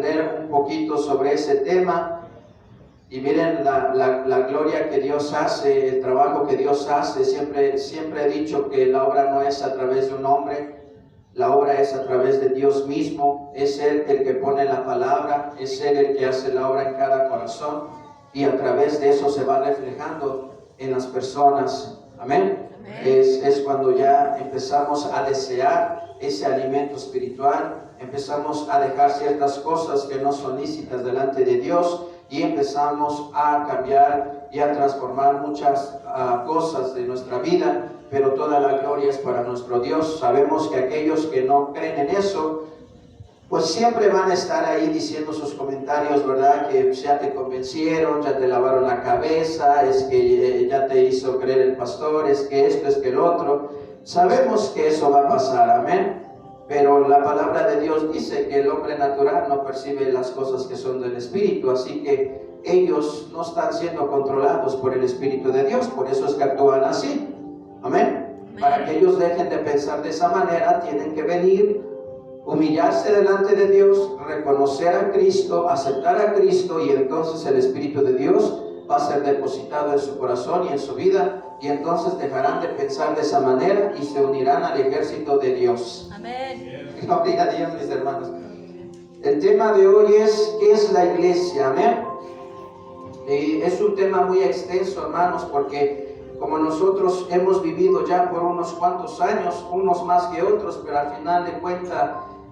aprender un poquito sobre ese tema. Y miren la gloria que Dios hace, el trabajo que Dios hace. Siempre he dicho que la obra no es a través de un hombre, la obra es a través de Dios mismo. Es Él el que pone la palabra, es Él el que hace la obra en cada corazón, y a través de eso se va reflejando en las personas. Amén. Es cuando ya empezamos a desear ese alimento espiritual, empezamos a dejar ciertas cosas que no son lícitas delante de Dios, y empezamos a cambiar y a transformar muchas cosas de nuestra vida, pero toda la gloria es para nuestro Dios. Sabemos que aquellos que no creen en eso, pues siempre van a estar ahí diciendo sus comentarios, ¿verdad? Que ya te convencieron, ya te lavaron la cabeza, es que ya te hizo creer el pastor, es que esto, es que el otro. Sabemos que eso va a pasar, amén. Pero la palabra de Dios dice que el hombre natural no percibe las cosas que son del Espíritu, así que ellos no están siendo controlados por el Espíritu de Dios, por eso es que actúan así. Amén. Para que ellos dejen de pensar de esa manera, tienen que venir, humillarse delante de Dios, reconocer a Cristo, aceptar a Cristo, y entonces el Espíritu de Dios va a ser depositado en su corazón y en su vida, y entonces dejarán de pensar de esa manera y se unirán al ejército de Dios. Amén. Gloria a Dios, mis hermanos. El tema de hoy es: ¿qué es la iglesia? Amén. Y es un tema muy extenso, hermanos, porque como nosotros hemos vivido ya por unos cuantos años, unos más que otros, pero al final de cuentas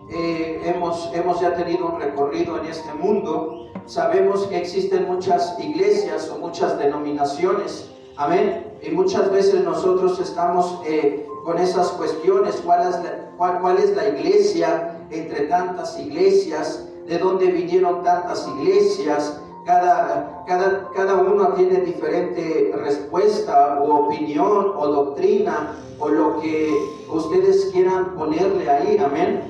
hemos ya tenido un recorrido en este mundo. Sabemos que existen muchas iglesias o muchas denominaciones, amén, y muchas veces nosotros estamos con esas cuestiones: ¿cuál es la iglesia entre tantas iglesias? ¿De dónde vinieron tantas iglesias? Cada uno tiene diferente respuesta o opinión o doctrina o lo que ustedes quieran ponerle ahí, amén.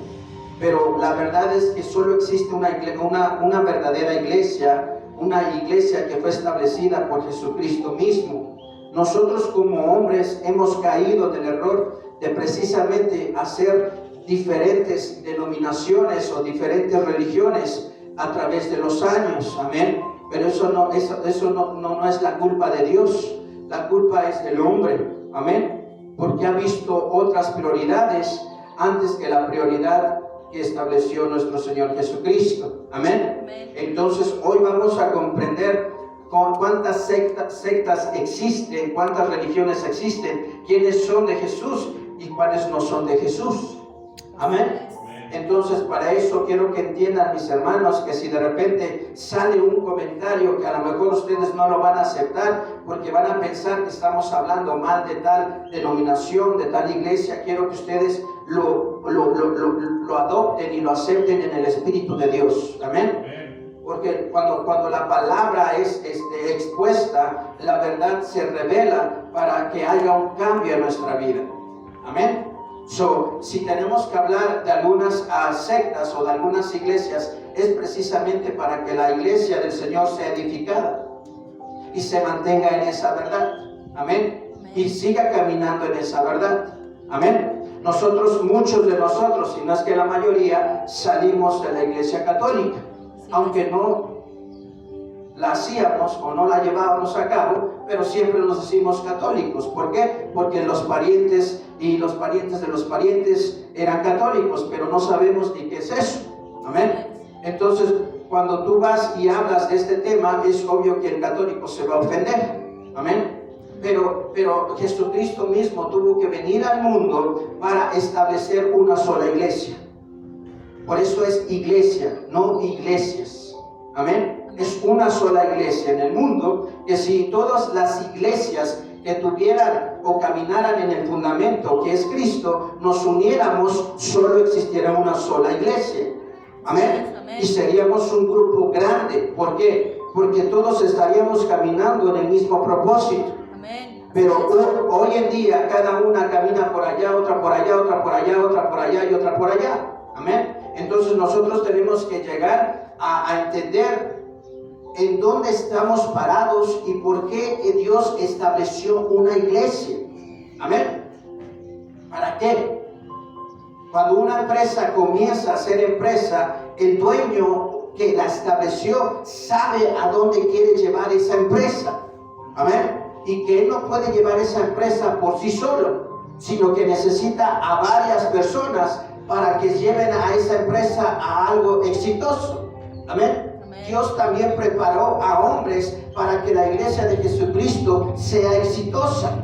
Pero la verdad es que solo existe una verdadera iglesia, una iglesia que fue establecida por Jesucristo mismo. Nosotros como hombres hemos caído en el error de precisamente hacer diferentes denominaciones o diferentes religiones a través de los años, amén. Pero eso no es la culpa de Dios, la culpa es del hombre, amén, porque ha visto otras prioridades antes que la prioridad que estableció nuestro Señor Jesucristo, amén. Entonces hoy vamos a comprender con cuántas sectas existen, cuántas religiones existen, quiénes son de Jesús y cuáles no son de Jesús, amén. Entonces, para eso quiero que entiendan, mis hermanos, que si de repente sale un comentario que a lo mejor ustedes no lo van a aceptar porque van a pensar que estamos hablando mal de tal denominación, de tal iglesia, quiero que ustedes lo adopten y lo acepten en el Espíritu de Dios, amén. Porque cuando la palabra es expuesta, la verdad se revela para que haya un cambio en nuestra vida, amén. Si tenemos que hablar de algunas sectas o de algunas iglesias, es precisamente para que la iglesia del Señor sea edificada y se mantenga en esa verdad, amén, y siga caminando en esa verdad, amén. Muchos de nosotros, si no es que la mayoría, salimos de la iglesia católica, aunque no la hacíamos o no la llevábamos a cabo, pero siempre nos decimos católicos. ¿Por qué? Porque los parientes y los parientes de los parientes eran católicos, pero no sabemos ni qué es eso, amén. Entonces, cuando tú vas y hablas de este tema, es obvio que el católico se va a ofender, amén. Pero Jesucristo mismo tuvo que venir al mundo para establecer una sola iglesia. Por eso es iglesia, no iglesias, amén. Es una sola iglesia en el mundo, que si todas las iglesias que tuvieran o caminaran en el fundamento que es Cristo, nos uniéramos, solo existiera una sola iglesia, amén. Y seríamos un grupo grande. ¿Por qué? Porque todos estaríamos caminando en el mismo propósito. Pero hoy en día cada una camina por allá, otra por allá, otra por allá, otra por allá y otra por allá, amén. Entonces nosotros tenemos que llegar a entender en dónde estamos parados y por qué Dios estableció una iglesia, amén. ¿Para qué? Cuando una empresa comienza a ser empresa, el dueño que la estableció sabe a dónde quiere llevar esa empresa. Amén. Y que Él no puede llevar esa empresa por sí solo, sino que necesita a varias personas para que lleven a esa empresa a algo exitoso. Amén. Dios también preparó a hombres para que la iglesia de Jesucristo sea exitosa,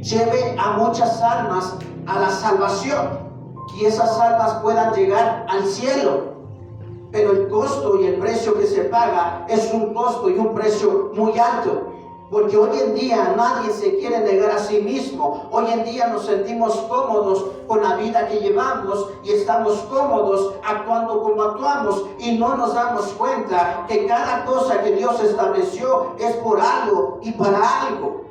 lleve a muchas almas a la salvación y esas almas puedan llegar al cielo. Pero el costo y el precio que se paga es un costo y un precio muy alto. Porque hoy en día nadie se quiere negar a sí mismo. Hoy en día nos sentimos cómodos con la vida que llevamos y estamos cómodos actuando como actuamos y no nos damos cuenta que cada cosa que Dios estableció es por algo y para algo.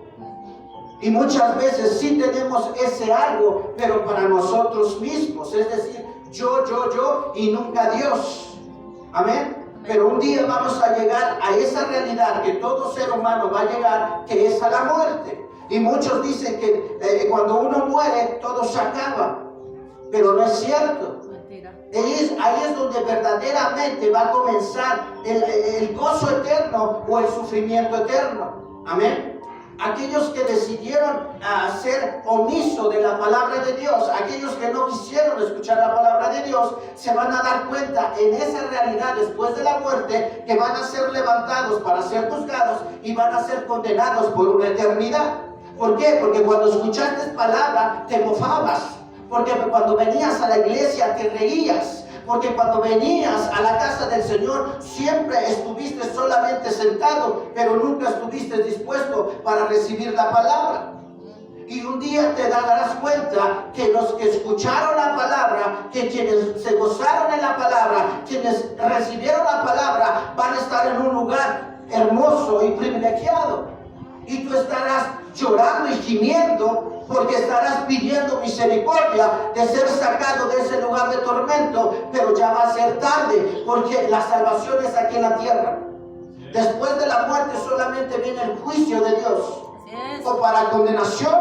Y muchas veces sí tenemos ese algo, pero para nosotros mismos, es decir, yo y nunca Dios. Amén. Pero un día vamos a llegar a esa realidad que todo ser humano va a llegar, que es a la muerte. Y muchos dicen que cuando uno muere, todo se acaba. Pero no es cierto. Ahí es donde verdaderamente va a comenzar el gozo eterno o el sufrimiento eterno. Amén. Aquellos que decidieron ser omiso de la palabra de Dios, aquellos que no quisieron escuchar la palabra de Dios, se van a dar cuenta en esa realidad después de la muerte que van a ser levantados para ser juzgados y van a ser condenados por una eternidad. ¿Por qué? Porque cuando escuchaste palabra te mofabas, porque cuando venías a la iglesia te reías, porque cuando venías a la casa del Señor siempre estuviste solamente sentado, pero nunca estuviste dispuesto para recibir la palabra. Y un día te darás cuenta que los que escucharon la palabra, que quienes se gozaron en la palabra, quienes recibieron la palabra, van a estar en un lugar hermoso y privilegiado. Y tú estarás llorando y gimiendo porque estarás pidiendo misericordia de ser sacado de ese lugar de tormento, pero ya va a ser tarde porque la salvación es aquí en la tierra. Después de la muerte solamente viene el juicio de Dios, o para condenación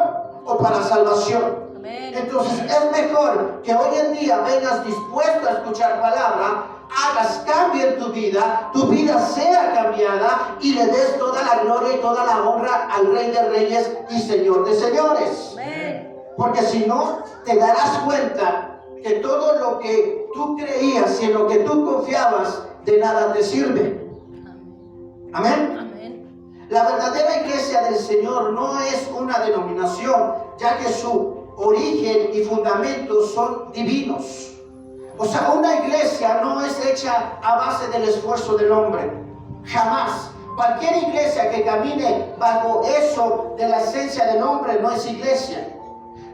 o para salvación. Entonces es mejor que hoy en día vengas dispuesto a escuchar palabra, hagas cambio en tu vida sea cambiada y le des toda la gloria y toda la honra al Rey de Reyes y Señor de Señores. Amén. Porque si no, te darás cuenta que todo lo que tú creías y en lo que tú confiabas de nada te sirve. Amén. Amén. La verdadera iglesia del Señor no es una denominación, ya que su origen y fundamentos son divinos. O sea, una iglesia no es hecha a base del esfuerzo del hombre. Jamás. Cualquier iglesia que camine bajo eso de la esencia del hombre no es iglesia.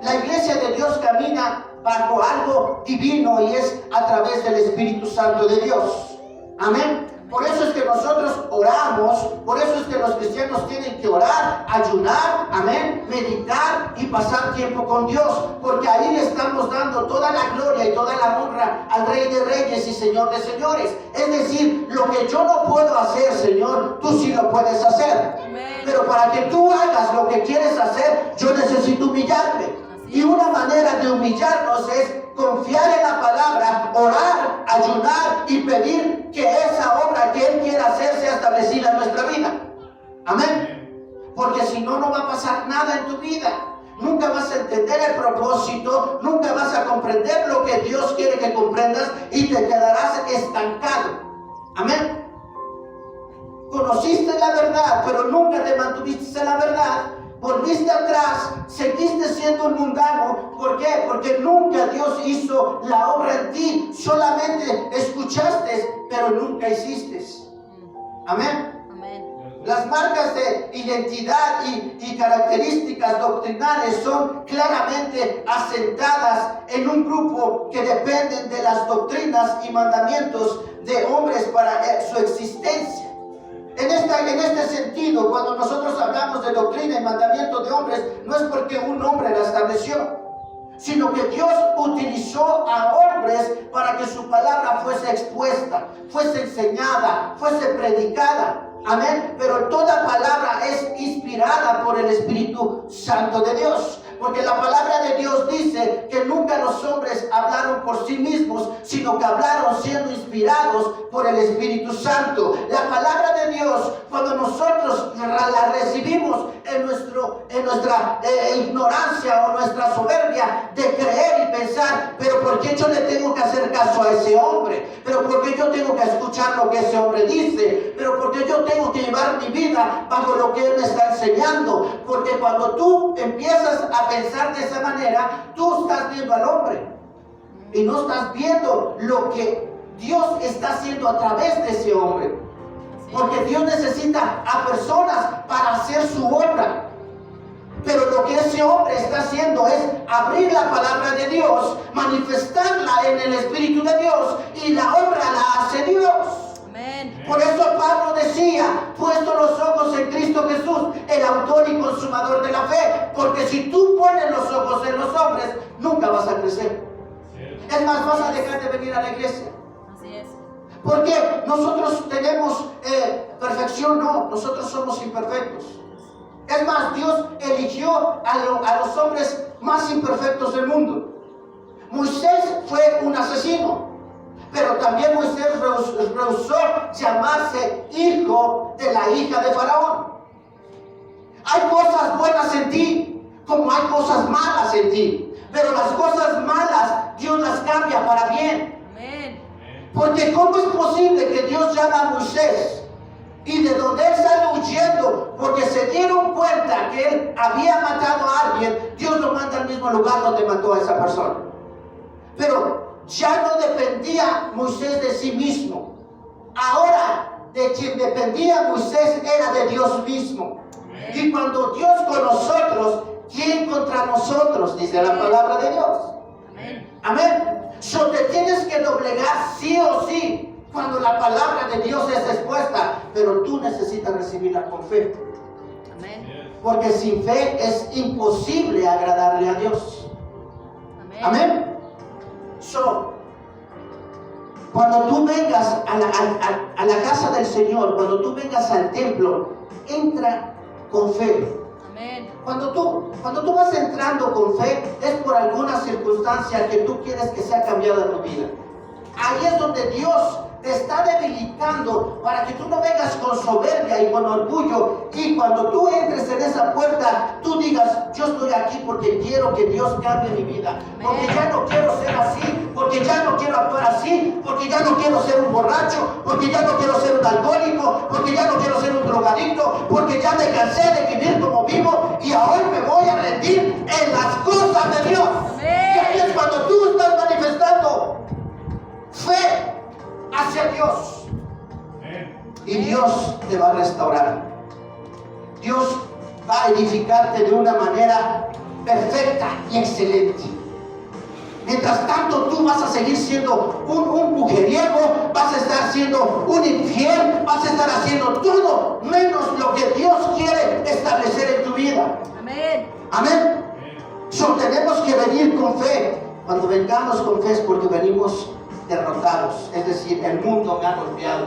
La iglesia de Dios camina bajo algo divino y es a través del Espíritu Santo de Dios. Amén. Por eso es que nosotros oramos, por eso es que los cristianos tienen que orar, ayunar, amén, meditar y pasar tiempo con Dios, porque ahí le estamos dando toda la gloria y toda la honra al Rey de Reyes y Señor de Señores. Es decir, lo que yo no puedo hacer, Señor, tú sí lo puedes hacer. Amén. Pero para que tú hagas lo que quieres hacer, yo necesito humillarme. Y una manera de humillarnos es confiar en la palabra, orar, ayunar y pedir que esa obra que Él quiera hacer sea establecida en nuestra vida. Amén. Porque si no, no va a pasar nada en tu vida. Nunca vas a entender el propósito, nunca vas a comprender lo que Dios quiere que comprendas y te quedarás estancado. Amén. Conociste la verdad, pero nunca te mantuviste en la verdad. Volviste atrás, seguiste siendo un mundano. ¿Por qué? Porque nunca Dios hizo la obra en ti. Solamente escuchaste, pero nunca hiciste. Amén. Amén. Las marcas de identidad y características doctrinales son claramente asentadas en un grupo que dependen de las doctrinas y mandamientos de hombres para su existencia. En este sentido, cuando nosotros hablamos de doctrina y mandamiento de hombres, no es porque un hombre la estableció, sino que Dios utilizó a hombres para que su palabra fuese expuesta, fuese enseñada, fuese predicada. Amén. Pero toda palabra es inspirada por el Espíritu Santo de Dios. porque la palabra de Dios dice que nunca los hombres hablaron por sí mismos, sino que hablaron siendo inspirados por el Espíritu Santo. La palabra de Dios, cuando nosotros la recibimos en nuestra ignorancia o nuestra soberbia de creer y pensar, pero ¿por qué yo le tengo que hacer caso a ese hombre? ¿Pero por qué yo tengo que escuchar lo que ese hombre dice? ¿Pero por qué yo tengo que llevar mi vida bajo lo que él me está enseñando? Porque cuando tú empiezas a pensar de esa manera, tú estás viendo al hombre y no estás viendo lo que Dios está haciendo a través de ese hombre. Porque Dios necesita a personas para hacer su obra. Pero lo que ese hombre está haciendo es abrir la palabra de Dios, manifestarla en el Espíritu de Dios, y la obra la hace Dios. Amén. Por eso Pablo decía, puesto los ojos en Cristo Jesús, el autor y consumador de la fe. Porque si tú pones los ojos en los hombres, nunca vas a crecer. Es más, vas a dejar de venir a la iglesia. Así es. Porque nosotros tenemos perfección, no, nosotros somos imperfectos. Es más, Dios eligió a los hombres más imperfectos del mundo. Moisés fue un asesino, pero también Moisés rehusó llamarse hijo de la hija de Faraón. Hay cosas buenas en ti, como hay cosas malas en ti, pero las cosas malas Dios las cambia para bien. Amén. Porque ¿cómo es posible que Dios llame a Moisés y de donde él sale huyendo porque se dieron cuenta que él había matado a alguien, Dios lo manda al mismo lugar donde mató a esa persona? Pero ya no dependía Moisés de sí mismo. Ahora de quien dependía Moisés era de Dios mismo. Y cuando Dios con nosotros, ¿quién contra nosotros? Dice la palabra de Dios. Amén. Amén. Te tienes que doblegar sí o sí cuando la palabra de Dios es expuesta, pero tú necesitas recibirla con fe. Amén. Porque sin fe es imposible agradarle a Dios. Amén. Amén. Cuando tú vengas a la casa del Señor, cuando tú vengas al templo, entra con fe. Amén. Cuando tú vas entrando con fe, es por alguna circunstancia que tú quieres que sea cambiada tu vida. Ahí es donde Dios te está debilitando para que tú no vengas con soberbia y con orgullo, y cuando tú entres en esa puerta, tú digas, yo estoy aquí porque quiero que Dios cambie mi vida, porque ya no quiero ser así, porque ya no quiero actuar así, porque ya no quiero ser un borracho, porque ya no quiero ser un alcohólico, porque ya no quiero ser un drogadicto, porque ya me cansé de vivir como vivo y ahora me voy a rendir en las cosas de Dios. Amén. Y ahí es cuando tú estás manifestando fe hacia Dios. Y Dios te va a restaurar. Dios va a edificarte de una manera perfecta y excelente. Mientras tanto, tú vas a seguir siendo un mujeriego, vas a estar siendo un infiel, vas a estar haciendo todo menos lo que Dios quiere establecer en tu vida. Amén. Amén. Tenemos que venir con fe. Cuando vengamos con fe es porque venimos derrotados. Es decir, el mundo me ha golpeado.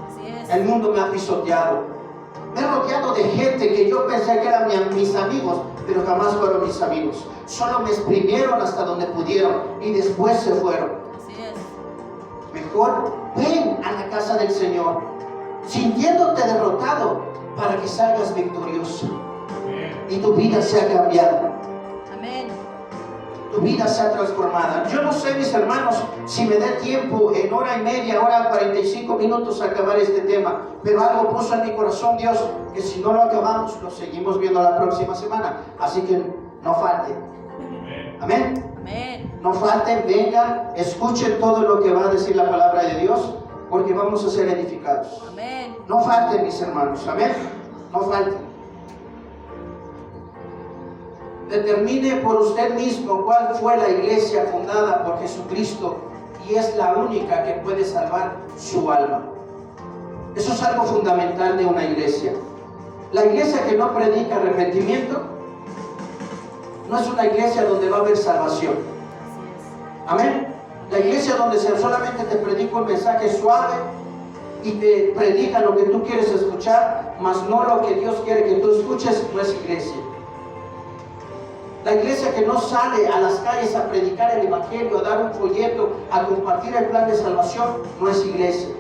Así es. El mundo me ha pisoteado. Me he rodeado de gente que yo pensé que eran mis amigos, pero jamás fueron mis amigos. Solo me exprimieron hasta donde pudieron y después se fueron. Así es. Mejor ven a la casa del Señor, sintiéndote derrotado, para que salgas victorioso y tu vida sea cambiada. Amén. Tu vida sea transformada. Yo no sé, mis hermanos, si me dé tiempo en hora y media, hora 45 minutos a acabar este tema, pero algo puso en mi corazón Dios, que si no lo acabamos, lo seguimos viendo la próxima semana. Así que no falten. Amén. Amén. No falten, vengan, escuchen todo lo que va a decir la palabra de Dios, porque vamos a ser edificados. Amén. No falten, mis hermanos. Amén. No falten. Determine por usted mismo cuál fue la iglesia fundada por Jesucristo, y es la única que puede salvar su alma. Eso es algo fundamental de una iglesia. La iglesia que no predica arrepentimiento no es una iglesia donde va a haber salvación. Amén. La iglesia donde solamente te predica un mensaje suave y te predica lo que tú quieres escuchar, mas no lo que Dios quiere que tú escuches, no es iglesia. La iglesia que no sale a las calles a predicar el evangelio, a dar un folleto, a compartir el plan de salvación, no es iglesia.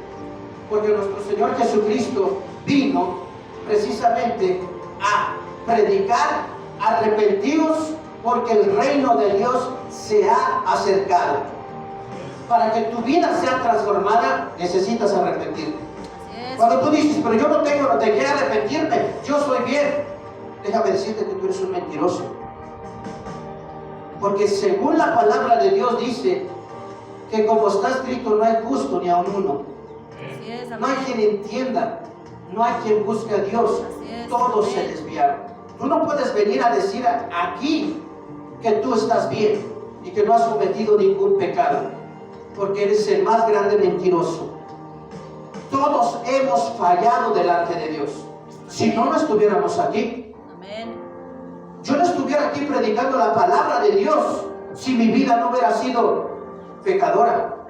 Porque nuestro Señor Jesucristo vino precisamente a predicar: arrepentidos porque el reino de Dios se ha acercado. Para que tu vida sea transformada, necesitas arrepentirte. Cuando tú dices, pero yo no tengo de qué arrepentirme, yo soy bien, déjame decirte que tú eres un mentiroso. Porque según la palabra de Dios dice que como está escrito, no hay justo ni aun uno. No hay quien entienda, no hay quien busque a Dios. Todos se desviaron. Tú no puedes venir a decir aquí que tú estás bien y que no has cometido ningún pecado, porque eres el más grande mentiroso. Todos hemos fallado delante de Dios. Si no, no estuviéramos aquí. Yo no estuviera aquí predicando la palabra de Dios si mi vida no hubiera sido pecadora.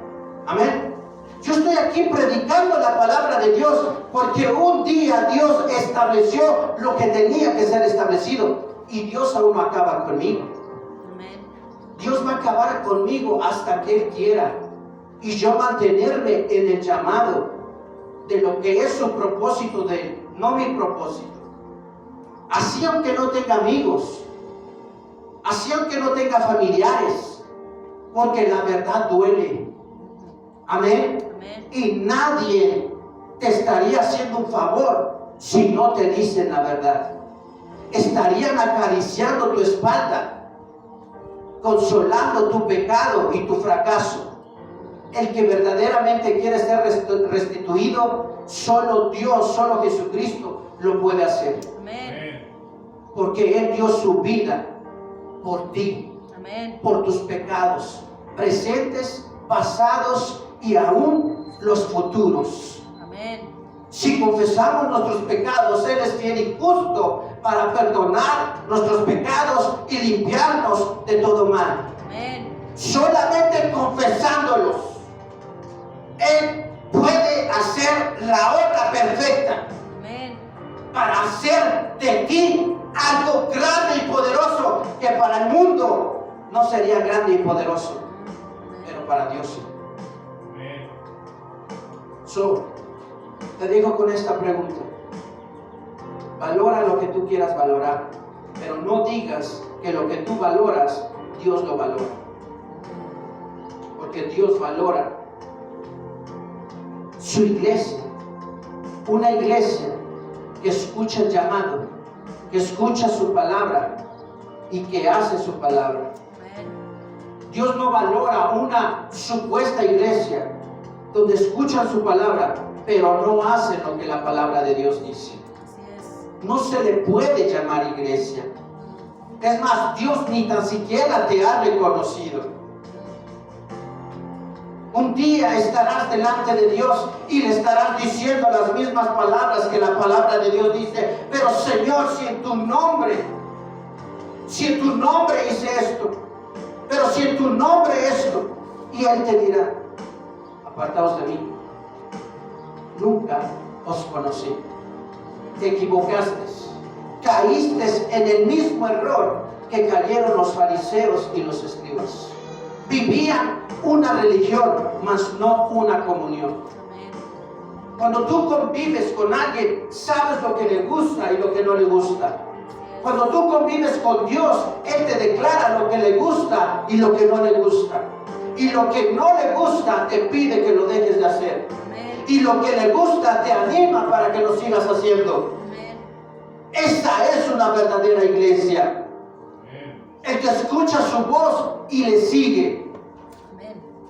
Amén. Yo estoy aquí predicando la palabra de Dios porque un día Dios estableció lo que tenía que ser establecido, y Dios aún no acaba conmigo. Dios va a acabar conmigo hasta que Él quiera, y yo mantenerme en el llamado de lo que es su propósito de Él, no mi propósito. Así aunque no tenga amigos, así aunque no tenga familiares, porque la verdad duele. Amén. Y nadie te estaría haciendo un favor si no te dicen la verdad. Estarían acariciando tu espalda, consolando tu pecado y tu fracaso. El que verdaderamente quiere ser restituido, solo Dios, solo Jesucristo lo puede hacer. Amén. Porque Él dio su vida por ti. Amén. Por tus pecados presentes, pasados y aún los futuros. Amén. Si confesamos nuestros pecados, Él es fiel y justo para perdonar nuestros pecados y limpiarnos de todo mal. Amén. Solamente confesándolos, Él puede hacer la obra perfecta. Amén. Para hacer de ti algo grande y poderoso que para el mundo no sería grande y poderoso, pero para Dios sí. Te dejo con esta pregunta: valora lo que tú quieras valorar, pero no digas que lo que tú valoras, Dios lo valora, porque Dios valora su iglesia, una iglesia que escucha el llamado, que escucha su palabra y que hace su palabra. Dios no valora una supuesta iglesia donde escuchan su palabra, pero no hacen lo que la palabra de Dios dice. No se le puede llamar iglesia. Es más, Dios ni tan siquiera te ha reconocido. Un día estarás delante de Dios y le estarás diciendo las mismas palabras que la palabra de Dios dice: pero Señor, si en tu nombre hice esto, pero si en tu nombre esto, y Él te dirá: apartaos de mí, nunca os conocí. Te equivocaste, caíste en el mismo error que cayeron los fariseos y los escribas. Vivían una religión, mas no una comunión. Cuando tú convives con alguien, sabes lo que le gusta y lo que no le gusta. Cuando tú convives con Dios, Él te declara lo que le gusta y lo que no le gusta. Y lo que no le gusta, te pide que lo dejes de hacer. Y lo que le gusta, te anima para que lo sigas haciendo. Esa es una verdadera iglesia. El que escucha su voz y le sigue.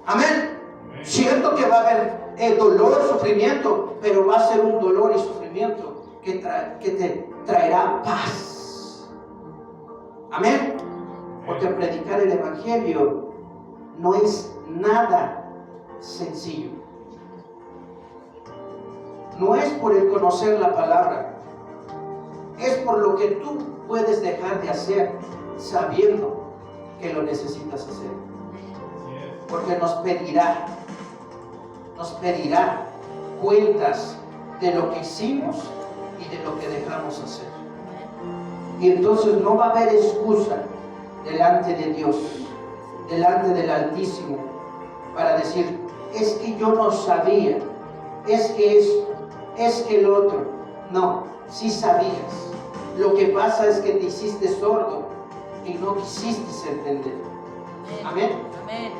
Amén. Siento que va a haber dolor, sufrimiento, pero va a ser un dolor y sufrimiento que te traerá paz. Amén. Porque predicar el evangelio no es nada sencillo. No es por el conocer la palabra, es por lo que tú puedes dejar de hacer sabiendo que lo necesitas hacer. Porque nos pedirá cuentas de lo que hicimos y de lo que dejamos hacer. Y entonces no va a haber excusa delante de Dios, delante del Altísimo, para decir, es que yo no sabía, es que esto, es que el otro. No, sí sabías. Lo que pasa es que te hiciste sordo y no quisiste entender. Amén. Amén.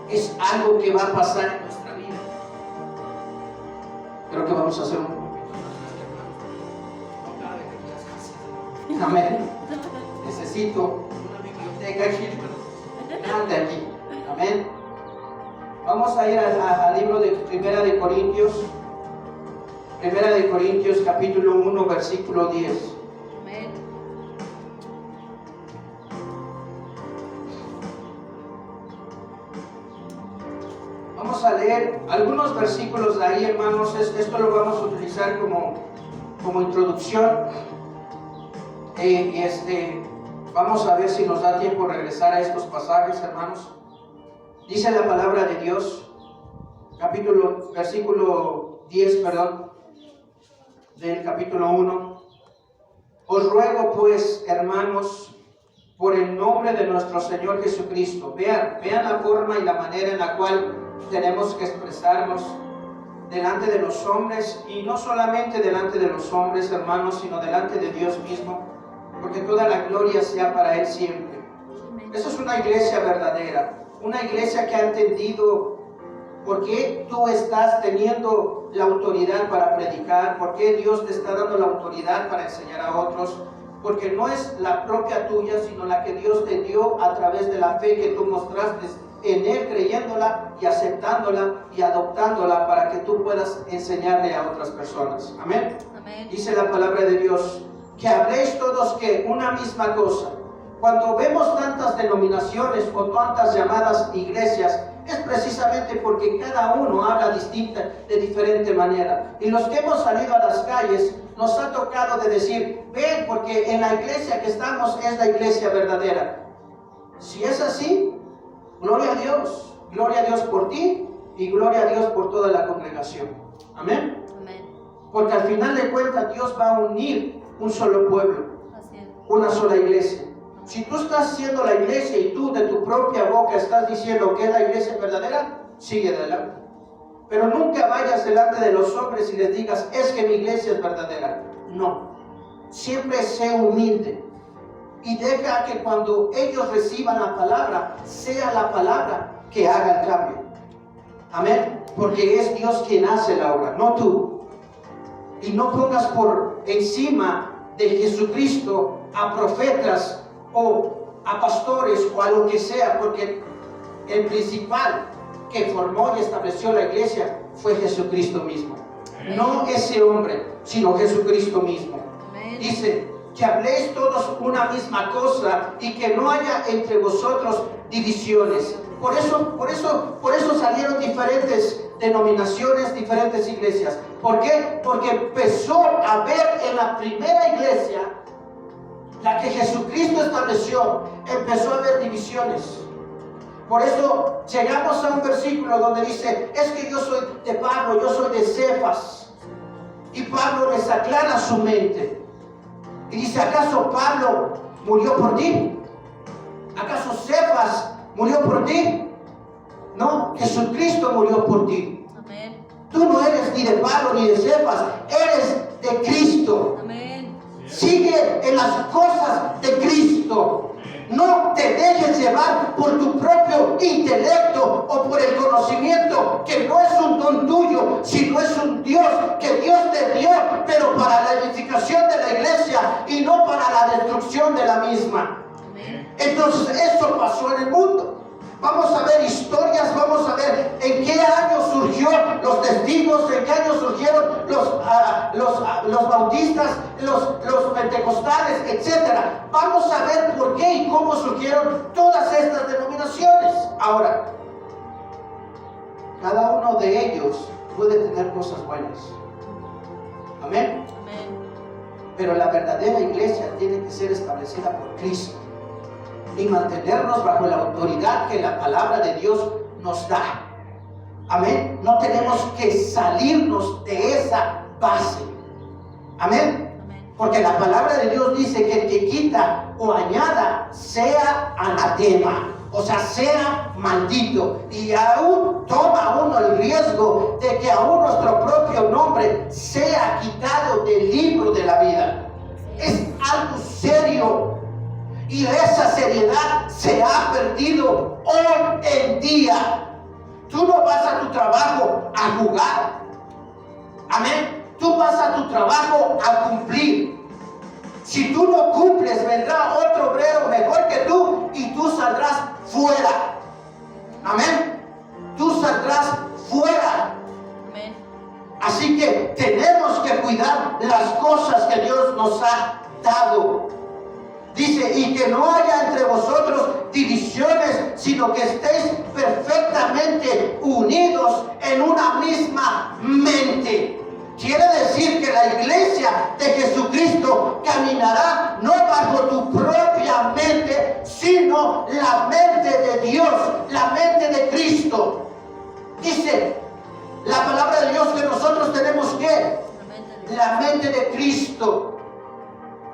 Es algo que va a pasar en nuestra vida. Creo que vamos a hacer un... Amén. Necesito una biblioteca aquí, grande aquí. Amén. Vamos a ir al libro de Primera de Corintios. Primera de Corintios, capítulo 1, versículo 10. Amén. Vamos a leer algunos versículos de ahí, hermanos. Esto lo vamos a utilizar como introducción. Vamos a ver si nos da tiempo regresar a estos pasajes, hermanos. Dice la palabra de Dios, versículo 10, del capítulo 1. Os ruego pues, hermanos, por el nombre de nuestro Señor Jesucristo. Vean la forma y la manera en la cual tenemos que expresarnos delante de los hombres, y no solamente delante de los hombres, hermanos, sino delante de Dios mismo, porque toda la gloria sea para Él siempre. Esa es una iglesia verdadera, una iglesia que ha entendido por qué tú estás teniendo la autoridad para predicar, por qué Dios te está dando la autoridad para enseñar a otros, porque no es la propia tuya, sino la que Dios te dio a través de la fe que tú mostraste en Él, creyéndola y aceptándola y adoptándola para que tú puedas enseñarle a otras personas. Amén. Amén. Dice la palabra de Dios, que habléis todos que una misma cosa. Cuando vemos tantas denominaciones o tantas llamadas iglesias, es precisamente porque cada uno habla de diferente manera. Y los que hemos salido a las calles, nos ha tocado de decir, ven, porque en la iglesia que estamos es la iglesia verdadera. Si es así, gloria a Dios por ti y gloria a Dios por toda la congregación. Amén. Amén. Porque al final de cuentas Dios va a unir un solo pueblo, Así es. una sola iglesia. Si tú estás siendo la iglesia y tú de tu propia boca estás diciendo que es la iglesia verdadera, sigue adelante. Pero nunca vayas delante de los hombres y les digas, es que mi iglesia es verdadera. No. Siempre sé humilde. Y deja que cuando ellos reciban la palabra, sea la palabra que haga el cambio. Amén. Porque es Dios quien hace la obra, no tú. Y no pongas por encima de Jesucristo a profetas o a pastores o a lo que sea, porque el principal que formó y estableció la iglesia fue Jesucristo mismo. No ese hombre, sino Jesucristo mismo. Amén. Dice, que habléis todos una misma cosa y que no haya entre vosotros divisiones. Por eso salieron diferentes denominaciones, diferentes iglesias. ¿Por qué? Porque empezó a haber en la primera iglesia, la que Jesucristo estableció, empezó a haber divisiones. Por eso llegamos a un versículo donde dice, es que yo soy de Pablo, yo soy de Cefas. Y Pablo les aclara su mente. Y dice, ¿acaso Pablo murió por ti? ¿Acaso Cefas murió por ti? No, Jesucristo murió por ti. Amén. Tú no eres ni de Pablo ni de Cefas, eres de Cristo. Amén. Sigue en las cosas de Cristo. No te dejes llevar por tu propio intelecto o por el conocimiento, que no es un don tuyo, sino es un Dios que Dios te dio, pero para la edificación de la iglesia y no para la destrucción de la misma. Amén. Entonces eso pasó en el mundo. Vamos a ver historias, vamos a ver en qué año surgió los testigos, en qué año surgieron los bautistas, los pentecostales, etc. Vamos a ver por qué y cómo surgieron todas estas denominaciones. Ahora, cada uno de ellos puede tener cosas buenas. Amén. Amén. Pero la verdadera iglesia tiene que ser establecida por Cristo y mantenernos bajo la autoridad que la palabra de Dios nos da. Amén. No tenemos que salirnos de esa base. Amén. Amén. Porque la palabra de Dios dice que el que quita o añada sea anatema, o sea, sea maldito. Y aún toma uno el riesgo de que aún nuestro propio nombre sea quitado del libro de la vida. Es algo serio. Y esa seriedad se ha perdido hoy en día. Tú no vas a tu trabajo a jugar. Amén. Tú vas a tu trabajo a cumplir. Si tú no cumples, vendrá otro obrero mejor que tú y tú saldrás fuera. Amén. Tú saldrás fuera. Amén. Así que tenemos que cuidar las cosas que Dios nos ha dado. Dice, y que no haya entre vosotros divisiones, sino que estéis perfectamente unidos en una misma mente. Quiere decir que la iglesia de Jesucristo caminará no bajo tu propia mente, sino la mente de Dios, la mente de Cristo. Dice la palabra de Dios que nosotros tenemos que la mente de Cristo.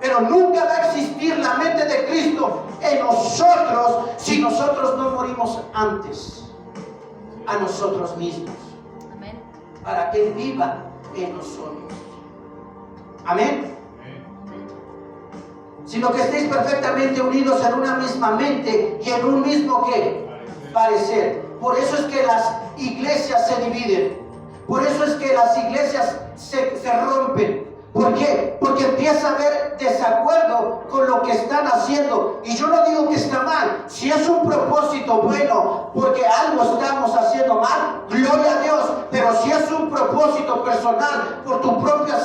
Pero nunca va a existir la mente de Cristo en nosotros si nosotros no morimos antes a nosotros mismos. Amén. Para que Él viva en nosotros. Amén. Sino que estéis perfectamente unidos en una misma mente y en un mismo ¿qué? Parecer. Por eso es que las iglesias se dividen. Por eso es que las iglesias se rompen. ¿Por qué? Porque empieza a haber desacuerdo con lo que están haciendo. Y yo no digo que está mal. Si es un propósito bueno, porque algo estamos haciendo mal, gloria a Dios. Pero si es un propósito personal, por tu propia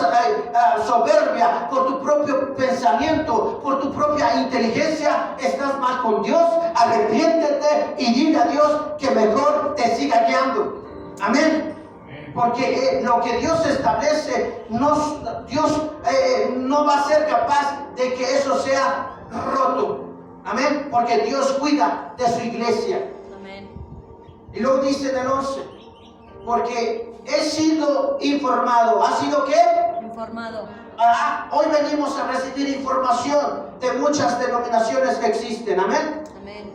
soberbia, por tu propio pensamiento, por tu propia inteligencia, estás mal con Dios, arrepiéntete y dile a Dios que mejor te siga guiando. Amén. Porque lo que Dios establece, Dios no va a ser capaz de que eso sea roto. Amén. Porque Dios cuida de su iglesia. Amén. Y luego dice en el 11, porque he sido informado. ¿Ha sido qué? Informado. Hoy venimos a recibir información de muchas denominaciones que existen. Amén. Amén.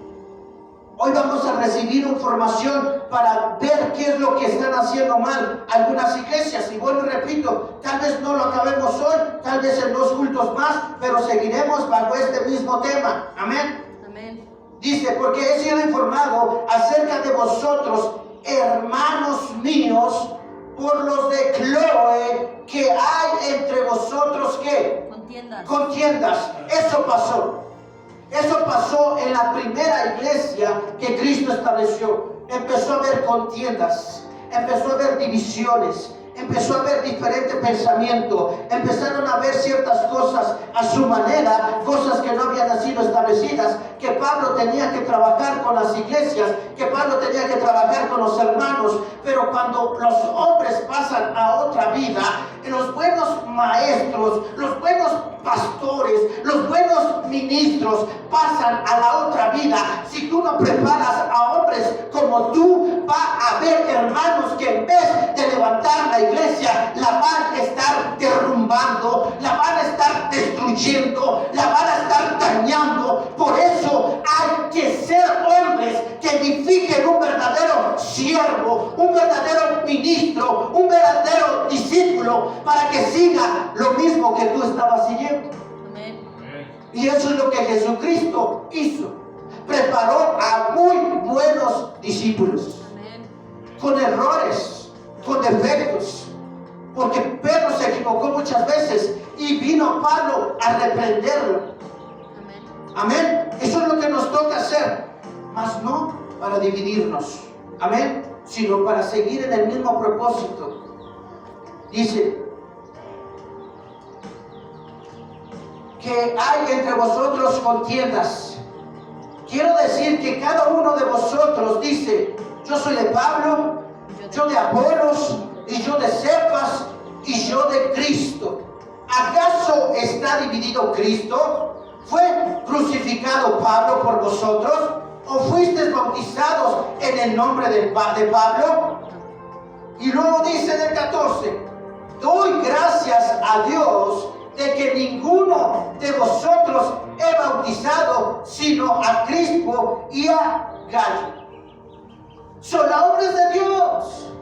Hoy vamos a recibir información para ver qué es lo que están haciendo mal algunas iglesias. Y vuelvo y repito, tal vez no lo acabemos hoy, tal vez en 2 cultos más, pero seguiremos bajo este mismo tema. Amén. Amén. Dice, porque he sido informado acerca de vosotros, hermanos míos, por los de Chloe, que hay entre vosotros, ¿qué? Contiendas. Eso pasó. Eso pasó en la primera iglesia que Cristo estableció. Empezó a haber contiendas, empezó a haber divisiones, empezó a haber diferente pensamiento, empezaron a ver ciertas cosas a su manera, cosas que no habían sido establecidas, que Pablo tenía que trabajar con las iglesias, que Pablo tenía que trabajar con los hermanos. Pero cuando los hombres pasan a otra vida, los buenos maestros, los buenos pastores, los buenos ministros pasan a la otra vida. Si tú no preparas a hombres como tú, va a haber hermanos que en vez de levantar la iglesia, la van a estar derrumbando, la van a estar destruyendo, la van a estar dañando. Por eso hay que ser hombres que edifiquen un verdadero siervo, un verdadero ministro, un verdadero discípulo, para que siga lo mismo que tú estabas siguiendo. Amén. Y eso es lo que Jesucristo hizo. Preparó a muy buenos discípulos. Amén. Con errores, con defectos. Porque Pedro se equivocó muchas veces y vino Pablo a reprenderlo. Amén. Amén. Eso es lo que nos toca hacer. Mas no para dividirnos. Amén. Sino para seguir en el mismo propósito. Dice que hay entre vosotros contiendas. Quiero decir que cada uno de vosotros dice, yo soy de Pablo, yo de Apolos, y yo de Cefas, y yo de Cristo. ¿Acaso está dividido Cristo? ¿Fue crucificado Pablo por vosotros? ¿O fuisteis bautizados en el nombre de Pablo? Y luego dice en el 14, doy gracias a Dios de que ninguno de vosotros he bautizado sino a Crispo y a Gallo. Son las obras de Dios.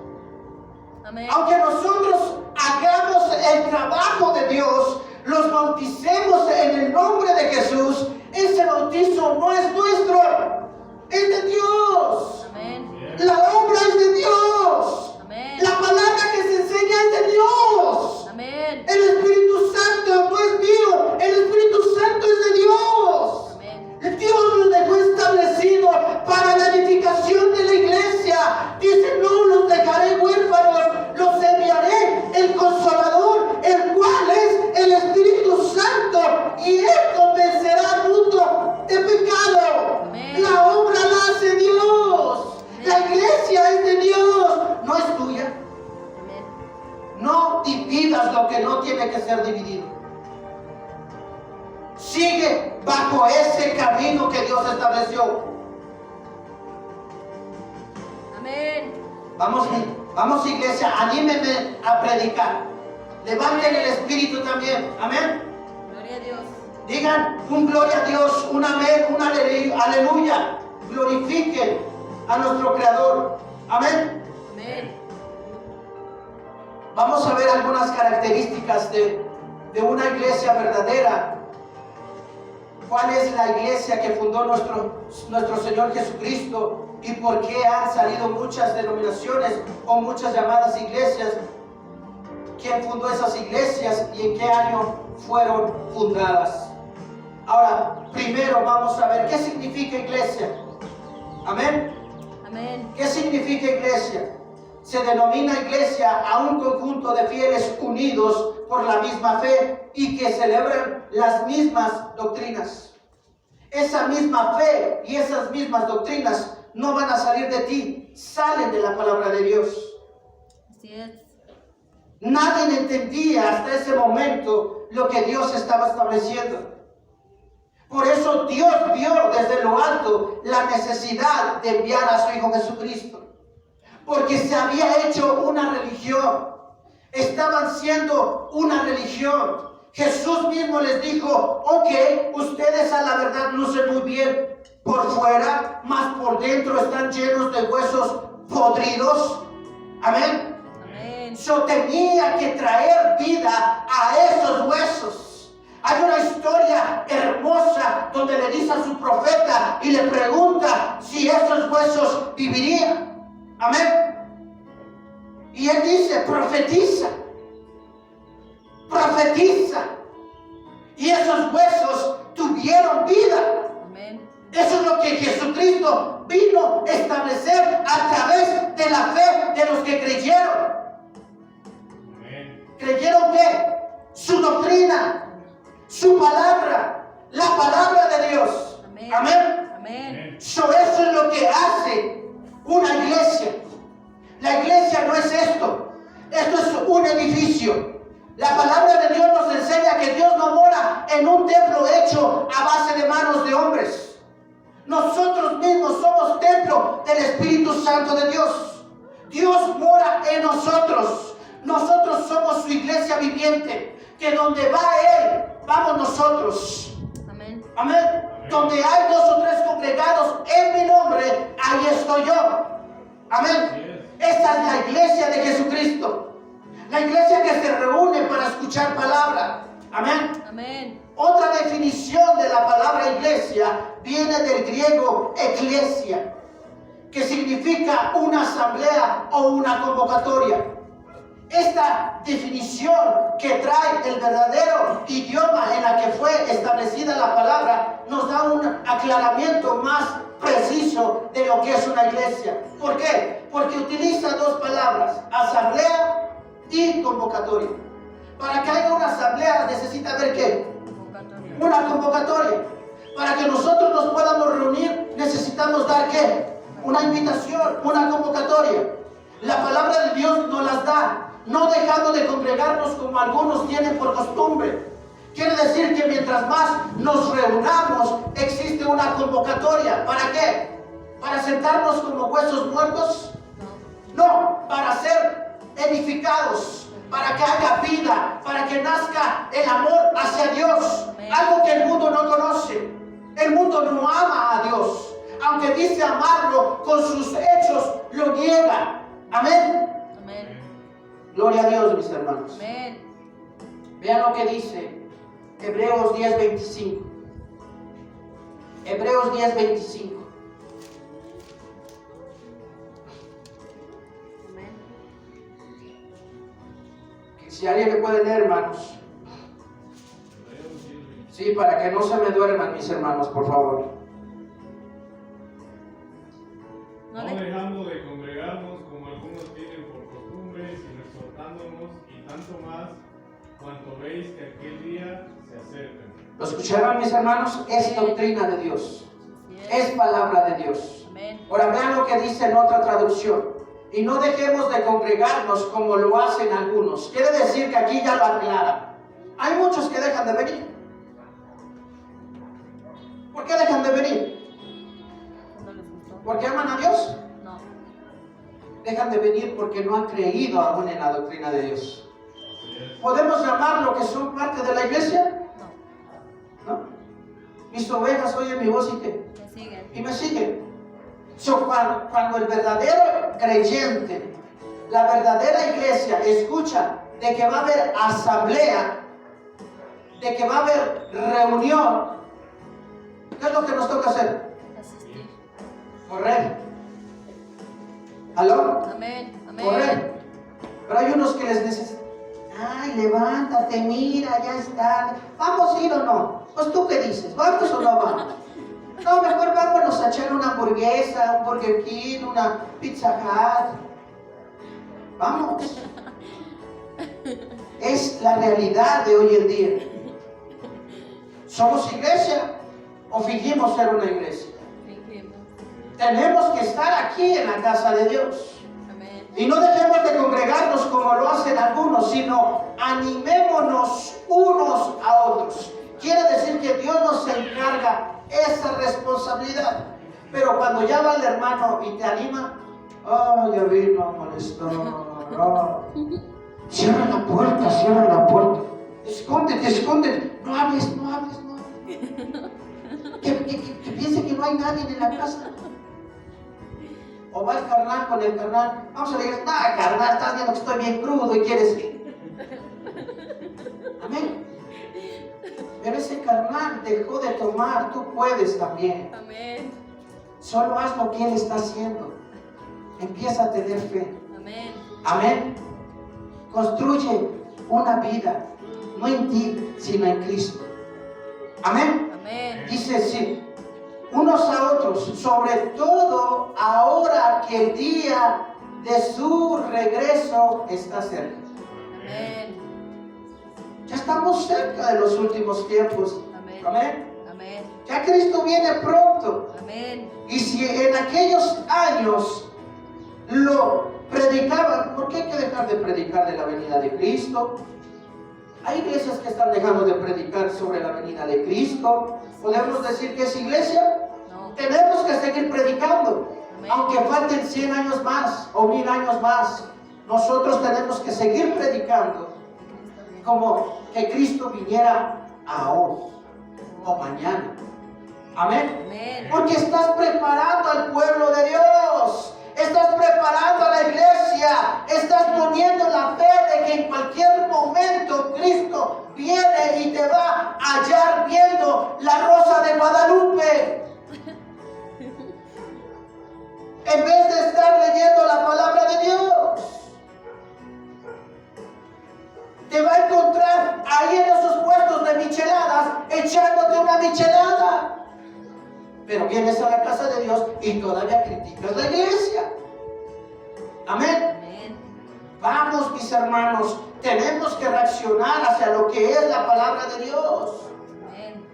Amén. Aunque nosotros hagamos el trabajo de Dios, los bauticemos en el nombre de Jesús, ese bautizo no es nuestro, es de Dios. Amén. La obra es de Dios. Amén. La palabra que se enseña es de Dios. Amén. El Espíritu Santo no es mío, el Espíritu Santo es de Dios. Amén. Dios lo dejó establecido para la edificación de la iglesia. Dice, no los dejaré huérfanos, los enviaré el Consolador, el cual es el Espíritu Santo, y Él convencerá al mundo de pecado. Amén. La obra la hace Dios. La iglesia es de Dios, no es tuya. Amén. No dividas lo que no tiene que ser dividido. Sigue bajo ese camino que Dios estableció. Amén. Vamos iglesia, anímenme a predicar. Levanten el espíritu también. Amén. Gloria a Dios. Digan un gloria a Dios, un amén, un aleluya. Glorifiquen a nuestro Creador. Amén. Amén. Vamos a ver algunas características de una iglesia verdadera. ¿Cuál es la iglesia que fundó nuestro Señor Jesucristo? ¿Y por qué han salido muchas denominaciones o muchas llamadas iglesias? ¿Quién fundó esas iglesias y en qué año fueron fundadas? Ahora, primero vamos a ver qué significa iglesia. Amén. Amén. ¿Qué significa iglesia? Se denomina iglesia a un conjunto de fieles unidos por la misma fe y que celebran las mismas doctrinas. Esa misma fe y esas mismas doctrinas no van a salir de ti, salen de la palabra de Dios. Así es. Nadie entendía hasta ese momento lo que Dios estaba estableciendo. Por eso Dios vio desde lo alto la necesidad de enviar a su Hijo Jesucristo. Porque se había hecho una religión. Estaban siendo una religión. Jesús mismo les dijo, ok, ustedes a la verdad lucen muy bien por fuera, mas por dentro están llenos de huesos podridos. Amén. Amén. Yo tenía que traer vida a esos huesos. Hay una historia hermosa donde le dice a su profeta y le pregunta si esos huesos vivirían. Amén. Y él dice, profetiza. Profetiza. Y esos huesos tuvieron vida. Amén. Eso es lo que Jesucristo vino a establecer a través de la fe de los que creyeron. Amén. ¿Creyeron qué? Su doctrina, su palabra, la palabra de Dios. Amén. Amén. Amén. Eso es lo que hace una iglesia. La iglesia no es esto. Esto es un edificio. La palabra de Dios nos enseña que Dios no mora en un templo hecho a base de manos de hombres. Nosotros mismos somos templo del Espíritu Santo de Dios. Dios mora en nosotros. Nosotros somos su iglesia viviente. Que donde va Él, vamos nosotros. Amén. Amén. Donde hay 2 o 3 congregados en mi nombre, ahí estoy yo. Amén. Esta es la iglesia de Jesucristo. La iglesia que se reúne para escuchar palabra. Amén. Amén. Otra definición de la palabra iglesia viene del griego eclesia, que significa una asamblea o una convocatoria. Esta definición que trae el verdadero idioma en la que fue establecida la palabra nos da un aclaramiento más preciso de lo que es una iglesia. ¿Por qué? Porque utiliza 2 palabras, asamblea y convocatoria. Para que haya una asamblea necesita haber ¿qué? Convocatoria. Una convocatoria. Para que nosotros nos podamos reunir necesitamos dar ¿qué? Una invitación, una convocatoria. La palabra de Dios nos las da, no dejando de congregarnos como algunos tienen por costumbre. Quiere decir que mientras más nos reunamos, existe una convocatoria. ¿Para qué? ¿Para sentarnos como huesos muertos? No. No, para ser edificados, para que haya vida, para que nazca el amor hacia Dios, algo que el mundo no conoce. El mundo no ama a Dios, aunque dice amarlo, con sus hechos lo niega. Amén. Amén. Gloria a Dios, mis hermanos. Amén. Vean lo que dice Hebreos 10:25. Hebreos 10:25. Amén. Si alguien me puede leer, hermanos. Sí, para que no se me duerman mis hermanos, por favor. No No le- dejando de congregarnos como algunos tienen por costumbre, sino exhortándonos, y tanto más cuanto veis que aquel día se acerca. ¿Lo escucharon, mis hermanos? Es doctrina de Dios. Así Es palabra de Dios. Amén. Ahora vean lo que dice en otra traducción. Y no dejemos de congregarnos como lo hacen algunos. Quiere decir que aquí ya lo aclara. Hay muchos que dejan de venir. ¿Por qué dejan de venir? No les gustó. ¿Porque aman a Dios? No. Dejan de venir porque no han creído aún en la doctrina de Dios. ¿Podemos llamarlo que son parte de la iglesia? No. ¿No? Mis ovejas oyen mi voz y ¿qué? Me siguen. Y me siguen. Cuando el verdadero creyente, la verdadera iglesia escucha de que va a haber asamblea, de que va a haber reunión, ¿qué es lo que nos toca hacer? Asistir. Correr. ¿Aló? Amén. Amén. Correr. Pero hay unos que les dicen, ay, levántate, mira, ya está. ¿Vamos a ir o no? Pues tú qué dices, ¿vamos o no vamos? No, mejor vámonos a echar una hamburguesa, un Burger King, una Pizza Hut. Vamos. Es la realidad de hoy en día. ¿Somos iglesia o fingimos ser una iglesia? Fingimos. Tenemos que estar aquí en la casa de Dios. Amén. Y no dejemos de congregarnos como lo hacen algunos, sino animémonos unos a otros. Quiere decir que Dios nos encarga esa responsabilidad. Pero cuando ya va el hermano y te anima, ya vino a molestar. Cierra la puerta, cierra la puerta. Escóndete, escóndete. No hables, no hables, no hables. Que piense que no hay nadie en la casa. O va el carnal con el carnal. Vamos a decir, nada, carnal, estás viendo que estoy bien crudo y quieres que. Amén. Pero ese carnal dejó de tomar, tú puedes también. Amén. Solo haz lo que él está haciendo. Empieza a tener fe. Amén. Amén. Construye una vida, no en ti, sino en Cristo. Amén. Amén. Dice sí, unos a otros, sobre todo ahora que el día de su regreso está cerca. Amén. Ya estamos cerca de los últimos tiempos. Amén. Amén. Amén. Ya Cristo viene pronto. Amén. Y si en aquellos años lo predicaban, ¿por qué hay que dejar de predicar de la venida de Cristo? Hay iglesias que están dejando de predicar sobre la venida de Cristo. ¿Podemos decir que es iglesia? No. Tenemos que seguir predicando. Amén. Aunque falten 100 años más o 1000 años más, nosotros tenemos que seguir predicando como que Cristo viniera ahora o mañana. Amén. Amén. Porque estás preparando al pueblo de Dios. Estás preparando a la iglesia. Estás poniendo la fe de que en cualquier momento Cristo viene y te va a hallar viendo la rosa de Guadalupe. En vez de estar leyendo la palabra de Dios. Te va a encontrar ahí en esos puestos de micheladas echándote una michelada. Pero vienes a la casa de Dios y todavía criticas la iglesia. Amén. Amén. Vamos, mis hermanos, tenemos que reaccionar hacia lo que es la palabra de Dios. Amén.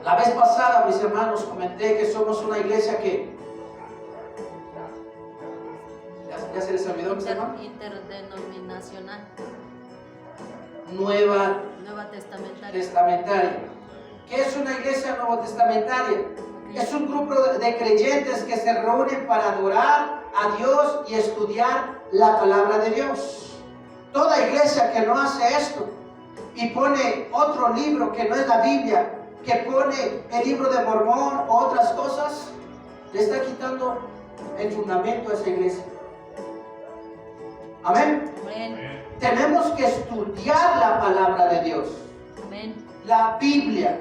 La vez pasada, mis hermanos, comenté que somos una iglesia que... ¿Ya se les olvidó, mis hermanos? Interdenominacional. Nueva Nueva testamentaria. testamentaria. ¿Qué es una iglesia nuevo testamentaria? Es un grupo de creyentes que se reúnen para adorar a Dios y estudiar la palabra de Dios. toda iglesia que no hace esto y pone otro libro que no es la Biblia, que pone el libro de Mormón o otras cosas, le está quitando el fundamento a esa iglesia. Amén. Amén. Tenemos que estudiar la palabra de Dios, Amén. la Biblia.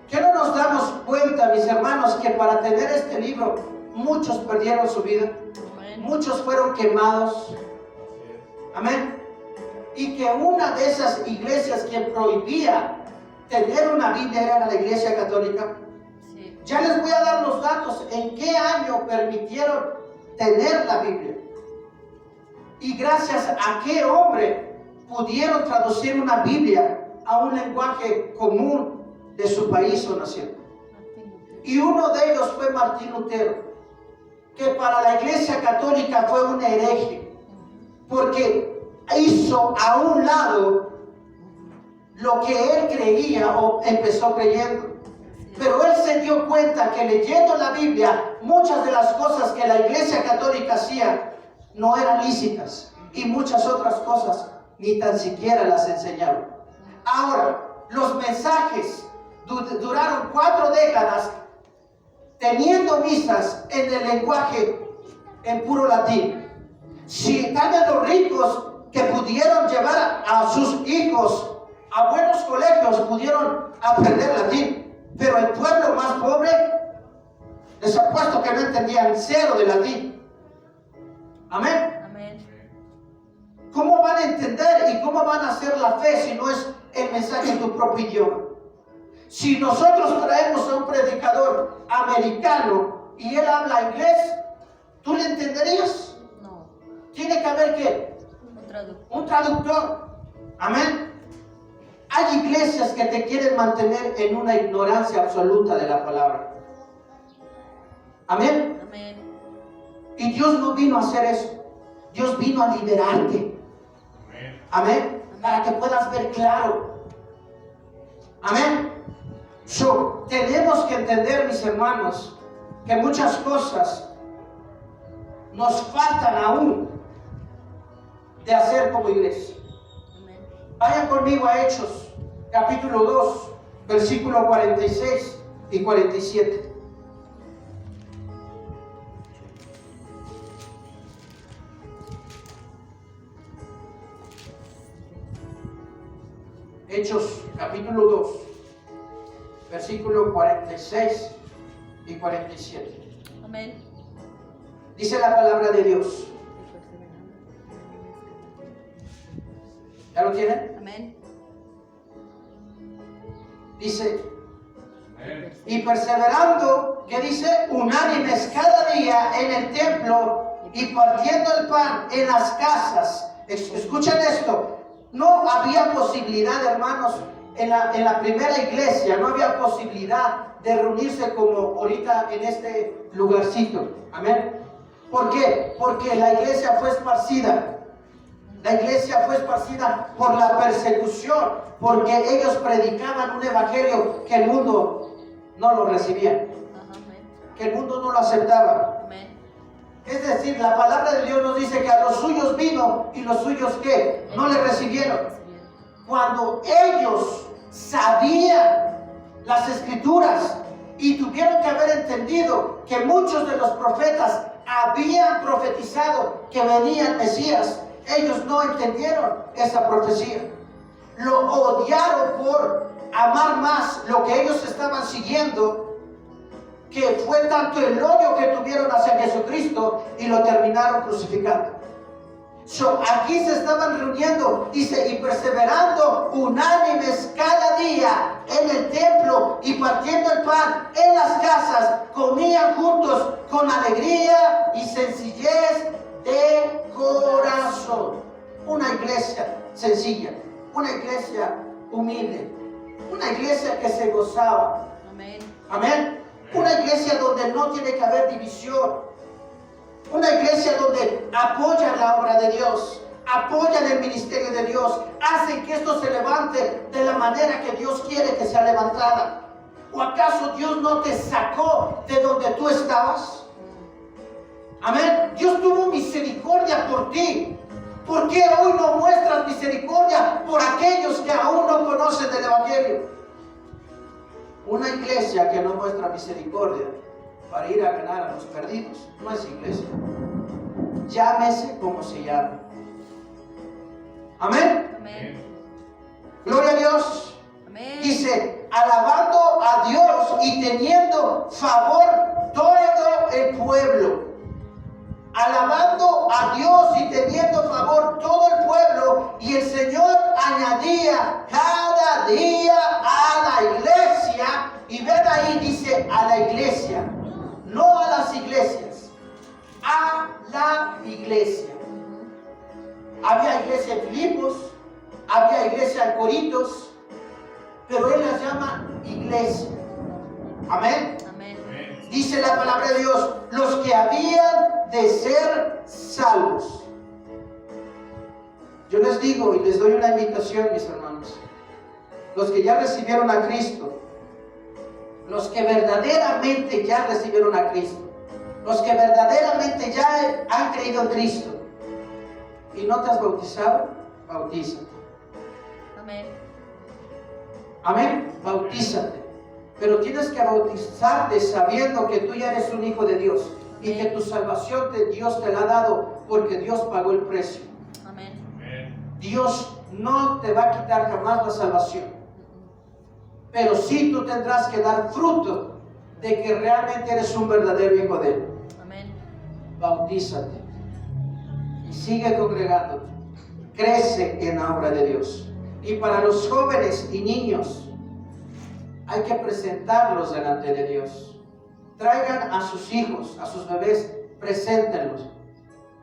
¿Que no nos damos cuenta, mis hermanos, que para tener este libro muchos perdieron su vida? Amén. Muchos fueron quemados. Amén. Y que una de esas iglesias que prohibía tener una Biblia era la Iglesia Católica. Sí. Ya les voy a dar los datos en qué año permitieron tener la Biblia. Y gracias a qué hombre pudieron traducir una Biblia a un lenguaje común de su país o nación. Y uno de ellos fue Martín Lutero, que para la Iglesia Católica fue un hereje, porque hizo a un lado lo que él creía o empezó creyendo. Pero él se dio cuenta que leyendo la Biblia, muchas de las cosas que la Iglesia Católica hacía no eran lícitas, y muchas otras cosas ni tan siquiera las enseñaron. Ahora, los mensajes duraron 4 décadas teniendo misas en el lenguaje en puro latín. Si tal vez los ricos que pudieron llevar a sus hijos a buenos colegios pudieron aprender latín, pero el pueblo más pobre, les apuesto que no entendían 0 de latín. Amén. Amén. ¿Cómo van a entender y cómo van a hacer la fe si no es el mensaje en tu propio idioma? Si nosotros traemos a un predicador americano y él habla inglés, ¿tú le entenderías? No. Tiene que haber ¿qué? Un traductor. Un traductor. Amén. Hay iglesias que te quieren mantener en una ignorancia absoluta de la palabra. Amén. Amén. Y Dios no vino a hacer eso. Dios vino a liberarte. Amén. Para que puedas ver claro. Amén. Tenemos que entender, mis hermanos, que muchas cosas nos faltan aún de hacer como iglesia. Amén. Vayan conmigo a Hechos, capítulo 2, versículo 46 y 47. Hechos, capítulo 2, versículo 46 y 47. Amén. Dice la palabra de Dios. ¿Ya lo tienen? Amén. Dice, y perseverando, ¿qué dice? Unánimes cada día en el templo y partiendo el pan en las casas. Escuchen esto. No había posibilidad, hermanos, en la primera iglesia, no había posibilidad de reunirse como ahorita en este lugarcito. Amén. ¿Por qué? Porque la iglesia fue esparcida. La iglesia fue esparcida por la persecución, porque ellos predicaban un evangelio que el mundo no lo recibía, que el mundo no lo aceptaba. Amén. Es decir, la palabra de Dios nos dice que a los suyos vino y los suyos ¿qué? No le recibieron. Cuando ellos sabían las escrituras y tuvieron que haber entendido que muchos de los profetas habían profetizado que venía el Mesías, ellos no entendieron esa profecía. Lo odiaron por amar más lo que ellos estaban siguiendo, que fue tanto el odio que tuvieron hacia Jesucristo y lo terminaron crucificando. Aquí se estaban reuniendo, dice, y perseverando unánimes cada día en el templo y partiendo el pan en las casas, comían juntos con alegría y sencillez de corazón. Una iglesia sencilla, una iglesia humilde, una iglesia que se gozaba. Amén. Amén. Una iglesia donde no tiene que haber división. Una iglesia donde apoyan la obra de Dios, apoyan el ministerio de Dios, hacen que esto se levante de la manera que Dios quiere que sea levantada. ¿O acaso Dios no te sacó de donde tú estabas? Amén. Dios tuvo misericordia por ti. ¿Por qué hoy no muestras misericordia por aquellos que aún no conocen del Evangelio? Una iglesia que no muestra misericordia para ir a ganar a los perdidos no es iglesia. Llámese como se llame. Amén. Amén. Gloria a Dios. Amén. Dice, alabando a Dios y teniendo favor todo el pueblo. Alabando a Dios y teniendo favor todo el pueblo. Y el Señor añadía cada día a la iglesia. Y ven ahí, dice a la iglesia, no a las iglesias, a la iglesia. Había iglesia en Filipos, había iglesia en Corintios, pero él las llama iglesia. Amén. Amén. Dice la palabra de Dios, los que habían de ser salvos. Yo les digo y les doy una invitación, mis hermanos. Los que ya recibieron a Cristo, los que verdaderamente ya recibieron a Cristo, los que verdaderamente ya han creído en Cristo y no te has bautizado, bautízate. Amén. Amén, bautízate. Pero tienes que bautizarte sabiendo que tú ya eres un hijo de Dios y que tu salvación Dios te la ha dado porque Dios pagó el precio. Amén. Dios no te va a quitar jamás la salvación. Pero sí tú tendrás que dar fruto de que realmente eres un verdadero hijo de Él. Amén. Bautízate y sigue congregándote. Crece en la obra de Dios. Y para los jóvenes y niños hay que presentarlos delante de Dios. Traigan a sus hijos, a sus bebés, preséntenlos.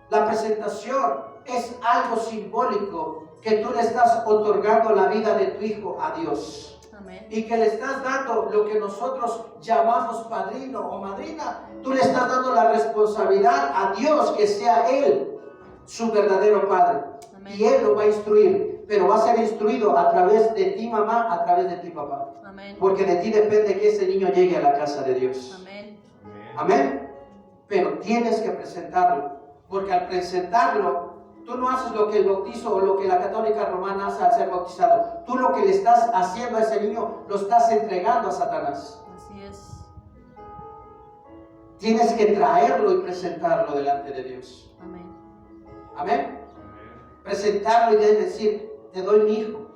La presentación es algo simbólico que tú le estás otorgando la vida de tu hijo a Dios. Amén. Y que le estás dando lo que nosotros llamamos padrino o madrina. Tú le estás dando la responsabilidad a Dios que sea Él su verdadero padre. Amén. Y Él lo va a instruir, pero va a ser instruido a través de ti mamá, a través de ti papá. Amén. Porque de ti depende que ese niño llegue a la casa de Dios. Amén. Amén. Pero tienes que presentarlo, porque al presentarlo tú no haces lo que el bautizo o lo que la católica romana hace al ser bautizado. Tú lo que le estás haciendo a ese niño lo estás entregando a Satanás. Así es. Tienes que traerlo y presentarlo delante de Dios. Amén. Amén. Presentarlo y decir, te doy mi hijo.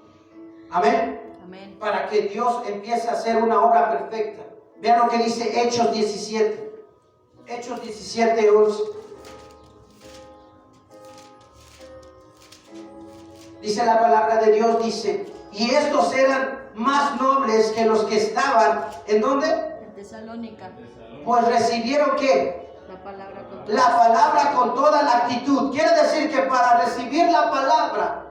Amén. Amén. Para que Dios empiece a hacer una obra perfecta. Vean lo que dice Hechos 17. Hechos 17, 11. Dice la palabra de Dios, dice, y estos eran más nobles que los que estaban, ¿en dónde? En Tesalónica. Pues recibieron ¿qué? La palabra con La palabra con toda la actitud. Quiere decir que para recibir la palabra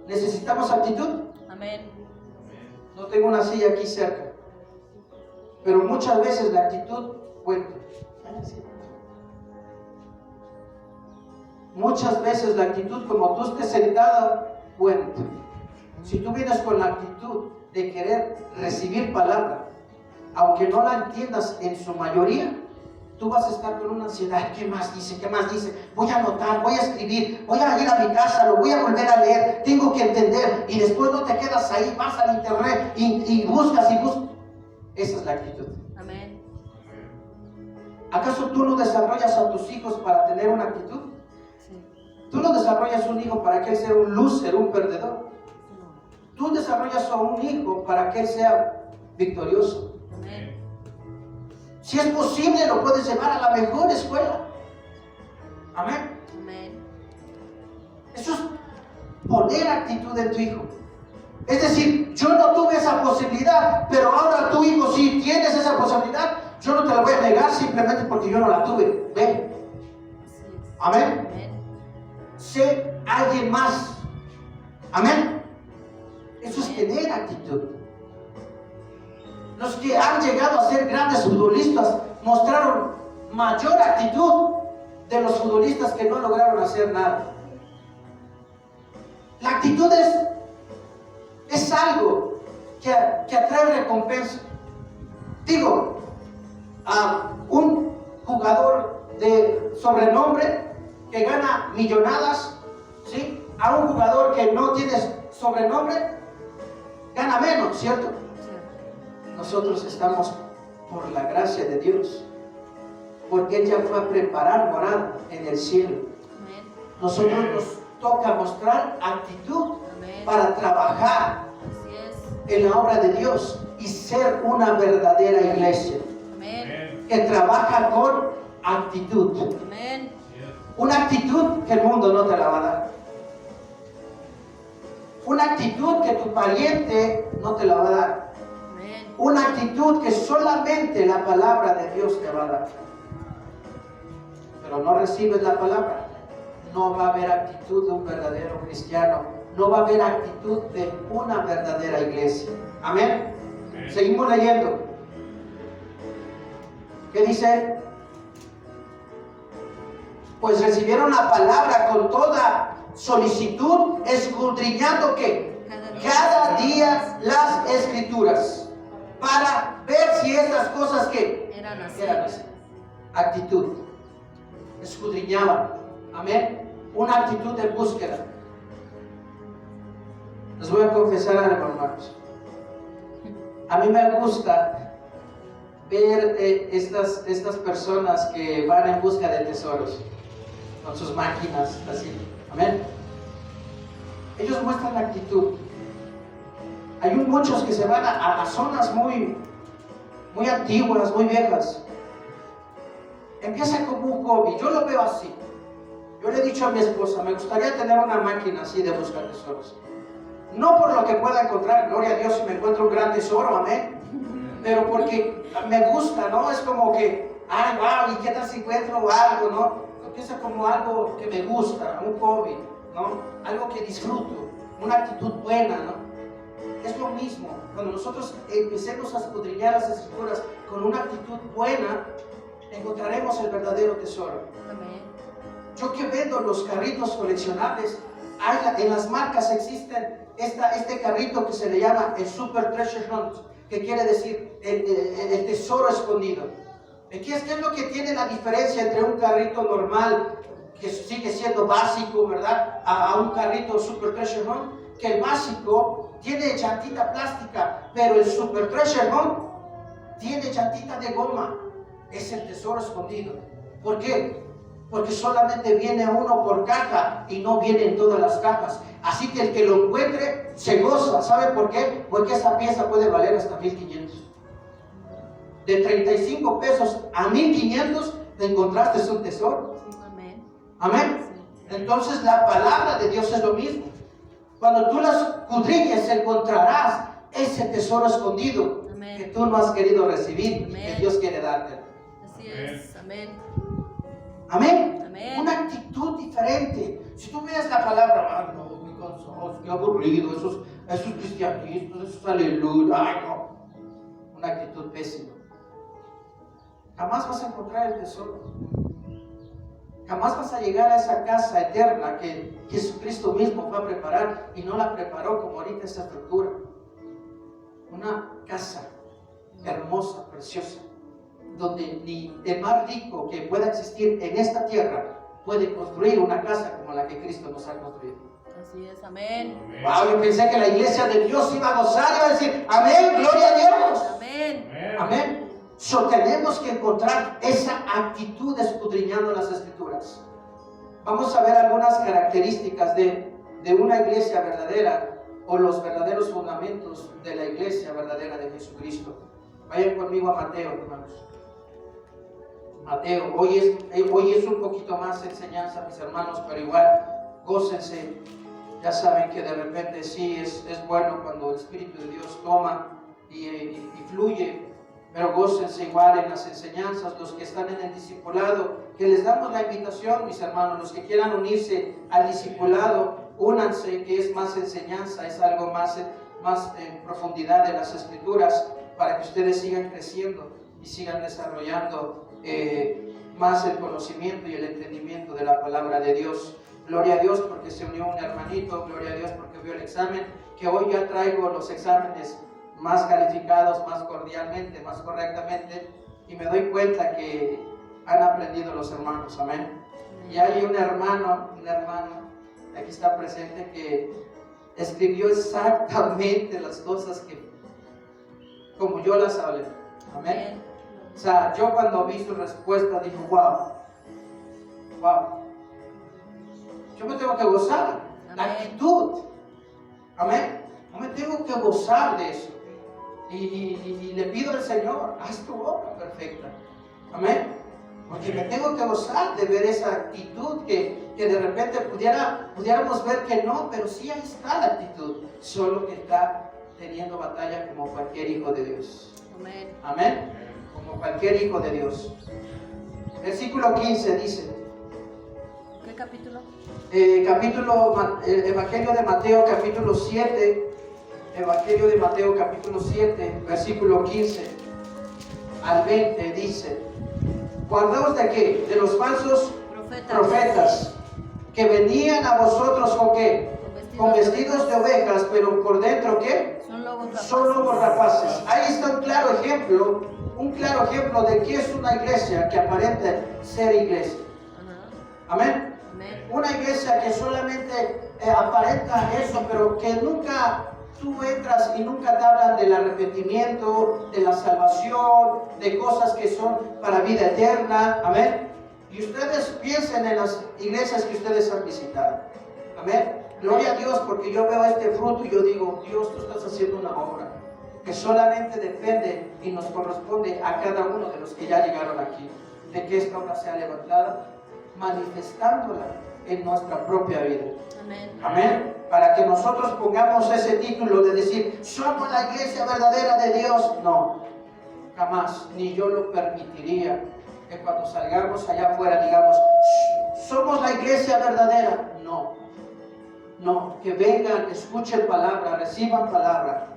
necesitamos actitud. Amén. No tengo una silla aquí cerca, pero muchas veces la actitud cuenta. Muchas veces la actitud, como tú estés sentado, cuenta. Si tú vienes con la actitud de querer recibir palabra, aunque no la entiendas en su mayoría, tú vas a estar con una ansiedad. ¿Qué más dice? ¿Qué más dice? Voy a anotar, voy a escribir, voy a ir a mi casa, lo voy a volver a leer, tengo que entender. Y después no te quedas ahí, vas al internet y buscas y buscas. Esa es la actitud. Amén. ¿Acaso tú no desarrollas a tus hijos para tener una actitud? Sí. Tú no desarrollas un hijo para que él sea un loser, un perdedor. No. Tú desarrollas a un hijo para que él sea victorioso. Amén. Si es posible, lo puedes llevar a la mejor escuela. Amén. Amén. Eso es poner actitud en tu hijo. Es decir, yo no tuve esa posibilidad, pero ahora tu hijo sí tienes esa posibilidad. Yo no te la voy a negar simplemente porque yo no la tuve. Ven. Así es. Amén. Amén. Sé alguien más. Amén. Eso es tener actitud. Los que han llegado a ser grandes futbolistas mostraron mayor actitud de los futbolistas que no lograron hacer nada. La actitud es algo que atrae recompensa. Digo, a un jugador de sobrenombre que gana millonadas, ¿sí? a un jugador que no tiene sobrenombre, gana menos, ¿cierto? Cierto. Nosotros estamos por la gracia de Dios, porque Él ya fue a preparar morada en el cielo. Amén. Nosotros nos toca mostrar actitud Amén. para trabajar Así es. en la obra de Dios y ser una verdadera iglesia Amén. que trabaja con actitud. Amén. Una actitud que el mundo no te la va a dar. Una actitud que tu pariente no te la va a dar. Amén. Una actitud que solamente la palabra de Dios te va a dar. Pero no recibes la palabra, no va a haber actitud de un verdadero cristiano, no va a haber actitud de una verdadera iglesia. Amén. Seguimos leyendo. ¿Qué dice? Pues recibieron la palabra con toda solicitud, escudriñando ¿qué? Cada día las escrituras, para ver si estas cosas ¿qué? Eran así. Eran así. Actitud. Escudriñaban. Amén. Una actitud de búsqueda. Les voy a confesar algo, hermanos. A mí me gusta ver estas personas que van en busca de tesoros con sus máquinas, así. Amén. Ellos muestran actitud. Hay muchos que se van a zonas muy antiguas, muy viejas. Empieza como un hobby. Yo lo veo así. Yo le he dicho a mi esposa, me gustaría tener una máquina así de buscar tesoros. No por lo que pueda encontrar, gloria a Dios si me encuentro un gran tesoro, amén. Pero porque me gusta, ¿no? Es como que, ay, wow, ¿y qué tal si encuentro algo, no? Empieza como algo que me gusta, un hobby, ¿no? Algo que disfruto, una actitud buena, ¿no? Es lo mismo, cuando nosotros empecemos a escudriñar las escrituras con una actitud buena, encontraremos el verdadero tesoro. Amén. Yo que vendo los carritos coleccionables, en las marcas existen este carrito que se le llama el Super Treasure Hunt, que quiere decir el tesoro escondido. ¿Qué es lo que tiene la diferencia entre un carrito normal, que sigue siendo básico, ¿verdad?, a un carrito Super Treasure Hunt? Que el básico tiene llantita plástica, pero el Super Treasure Hunt tiene llantita de goma. Es el tesoro escondido. ¿Por qué? Porque solamente viene uno por caja y no vienen todas las cajas. Así que el que lo encuentre se goza. ¿Sabe por qué? Porque esa pieza puede valer hasta 1,500. De 35 pesos a 1,500 te encontraste un tesoro. Amén. Amén. Sí. Entonces la palabra de Dios es lo mismo. Cuando tú las escudriñes encontrarás ese tesoro escondido. Amén. Que tú no has querido recibir. Amén. Y que Dios quiere darte. Así es. Amén. Amén. Amén. Una actitud diferente. Si tú ves la palabra, ay, no, muy cansado, qué aburrido, esos cristianistas, esos aleluya, ay no. Una actitud pésima. Jamás vas a encontrar el tesoro. Jamás vas a llegar a esa casa eterna que Jesucristo mismo fue a preparar y no la preparó como ahorita esta estructura. Una casa hermosa, preciosa, donde ni el más rico que pueda existir en esta tierra puede construir una casa como la que Cristo nos ha construido. Así es. Amén. Wow, yo pensé que la iglesia de Dios iba a gozar y iba a decir, amén, gloria a Dios. Amén. Amén. So, tenemos que encontrar esa actitud escudriñando las escrituras. Vamos a ver algunas características de una iglesia verdadera o los verdaderos fundamentos de la iglesia verdadera de Jesucristo. Vayan conmigo a Mateo, hermanos. Mateo, hoy es un poquito más enseñanza, mis hermanos, pero igual, gócense. Ya saben que de repente sí es bueno cuando el Espíritu de Dios toma y fluye, pero gócense igual en las enseñanzas, los que están en el discipulado, que les damos la invitación, mis hermanos, los que quieran unirse al discipulado, únanse, que es más enseñanza, es algo más en profundidad de las Escrituras, para que ustedes sigan creciendo y sigan desarrollando más el conocimiento y el entendimiento de la palabra de Dios. Gloria a Dios porque se unió un hermanito, gloria a Dios porque vio el examen, que hoy ya traigo los exámenes más calificados, más cordialmente, más correctamente, y me doy cuenta que han aprendido los hermanos, amén. Y hay un hermano aquí está presente, que escribió exactamente las cosas que, como yo las hablé. Amén. O sea, yo cuando vi su respuesta dije, wow. Yo me tengo que gozar. La actitud. Amén. Yo me tengo que gozar de eso. Y le pido al Señor, haz tu obra perfecta. Amén. Porque me tengo que gozar de ver esa actitud que de repente pudiéramos ver que no, pero sí ahí está la actitud. Solo que está teniendo batalla como cualquier hijo de Dios. Amén. Amén. Como cualquier hijo de Dios. Versículo 15 dice. ¿Qué capítulo? Evangelio de Mateo capítulo 7. Evangelio de Mateo capítulo 7, versículo 15 al 20 dice: guardaos de qué? De los falsos profetas que venían a vosotros con qué? Con vestidos de ovejas, pero por dentro ¿qué? Son lobos rapaces. Ahí está un claro ejemplo de que es una iglesia que aparenta ser iglesia. Amén. Una iglesia que solamente aparenta eso, pero que nunca tú entras y nunca te hablan del arrepentimiento, de la salvación, de cosas que son para vida eterna. Amén. Y ustedes piensen en las iglesias que ustedes han visitado. Amén. Gloria a Dios, porque yo veo este fruto y yo digo, Dios, tú estás haciendo una obra que solamente depende y nos corresponde a cada uno de los que ya llegaron aquí, de que esta obra sea levantada, manifestándola en nuestra propia vida. Amén. Amén. Para que nosotros pongamos ese título de decir, somos la iglesia verdadera de Dios. No, jamás, ni yo lo permitiría. Que cuando salgamos allá afuera digamos, somos la iglesia verdadera. No, que vengan, escuchen palabra, reciban palabra.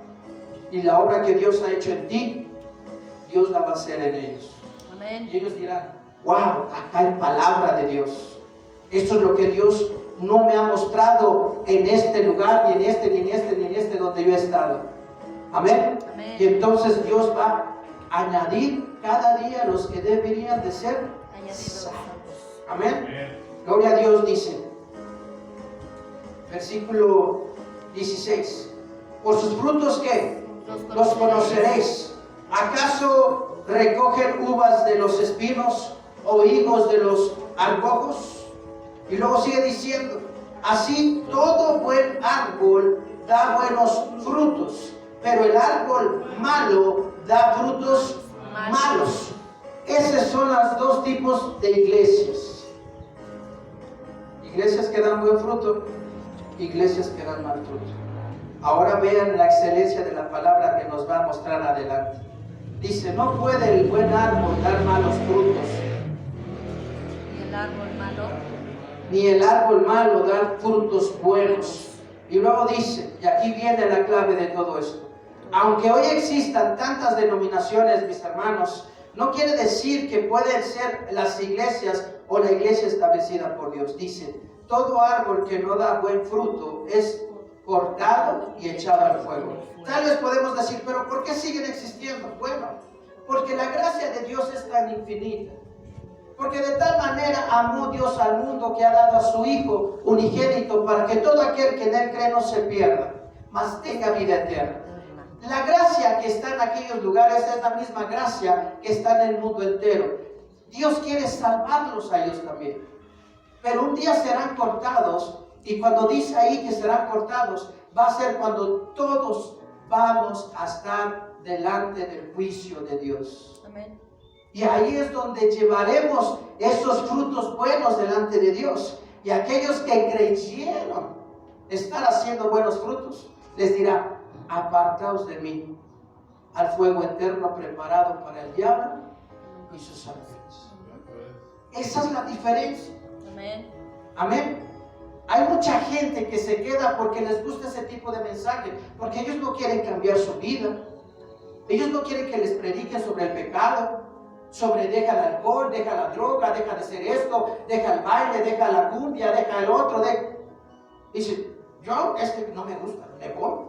Y la obra que Dios ha hecho en ti, Dios la va a hacer en ellos. Amén. Y ellos dirán, wow, acá hay palabra de Dios. Esto es lo que Dios no me ha mostrado en este lugar, ni en este donde yo he estado. Amén. Amén. Y entonces Dios va a añadir cada día los que deberían de ser salvos. Amén. Gloria a Dios, dice. Versículo 16. Por sus frutos, ¿qué? Los conoceréis. ¿Acaso recogen uvas de los espinos o higos de los arbojos? Y luego sigue diciendo, así todo buen árbol da buenos frutos, pero el árbol malo da frutos malos. Esos son los dos tipos de iglesias. Iglesias que dan buen fruto, iglesias que dan mal fruto. Ahora vean la excelencia de la palabra que nos va a mostrar adelante. Dice, no puede el buen árbol dar malos frutos. ¿Y el árbol malo? Ni el árbol malo dar frutos buenos. Y luego dice, y aquí viene la clave de todo esto, aunque hoy existan tantas denominaciones, mis hermanos, no quiere decir que pueden ser las iglesias o la iglesia establecida por Dios. Dice, todo árbol que no da buen fruto es cortado y echado al fuego. Tal vez podemos decir, pero ¿por qué siguen existiendo? Bueno, porque la gracia de Dios es tan infinita. Porque de tal manera amó Dios al mundo que ha dado a su Hijo unigénito para que todo aquel que en Él cree no se pierda, mas tenga vida eterna. La gracia que está en aquellos lugares es la misma gracia que está en el mundo entero. Dios quiere salvarlos a ellos también. Pero un día serán cortados, y cuando dice ahí que serán cortados, va a ser cuando todos vamos a estar delante del juicio de Dios. Amén. Y ahí es donde llevaremos esos frutos buenos delante de Dios. Y aquellos que creyeron estar haciendo buenos frutos, les dirá, apartaos de mí, al fuego eterno preparado para el diablo y sus ángeles. Esa es la diferencia. Amén. Amén. Hay mucha gente que se queda porque les gusta ese tipo de mensaje, porque ellos no quieren cambiar su vida. Ellos no quieren que les prediquen sobre el pecado, sobre deja el alcohol, deja la droga, deja de hacer esto, deja el baile, deja la cumbia, deja el otro. Dice, yo no me gusta, me voy.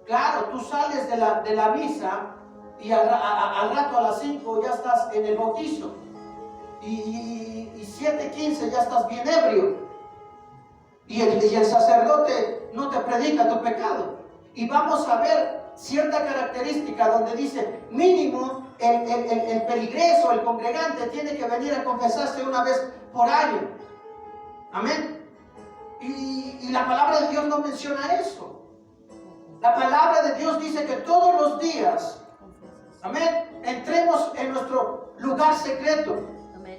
Claro, tú sales de la misa y al rato a las 5 ya estás en el bautizo. Y 7:15 ya estás bien ebrio. Y el sacerdote no te predica tu pecado. Y vamos a ver cierta característica donde dice, mínimo el peligreso, el congregante tiene que venir a confesarse una vez por año. Amén. Y la palabra de Dios no menciona eso. La palabra de Dios dice que todos los días, amén, entremos en nuestro lugar secreto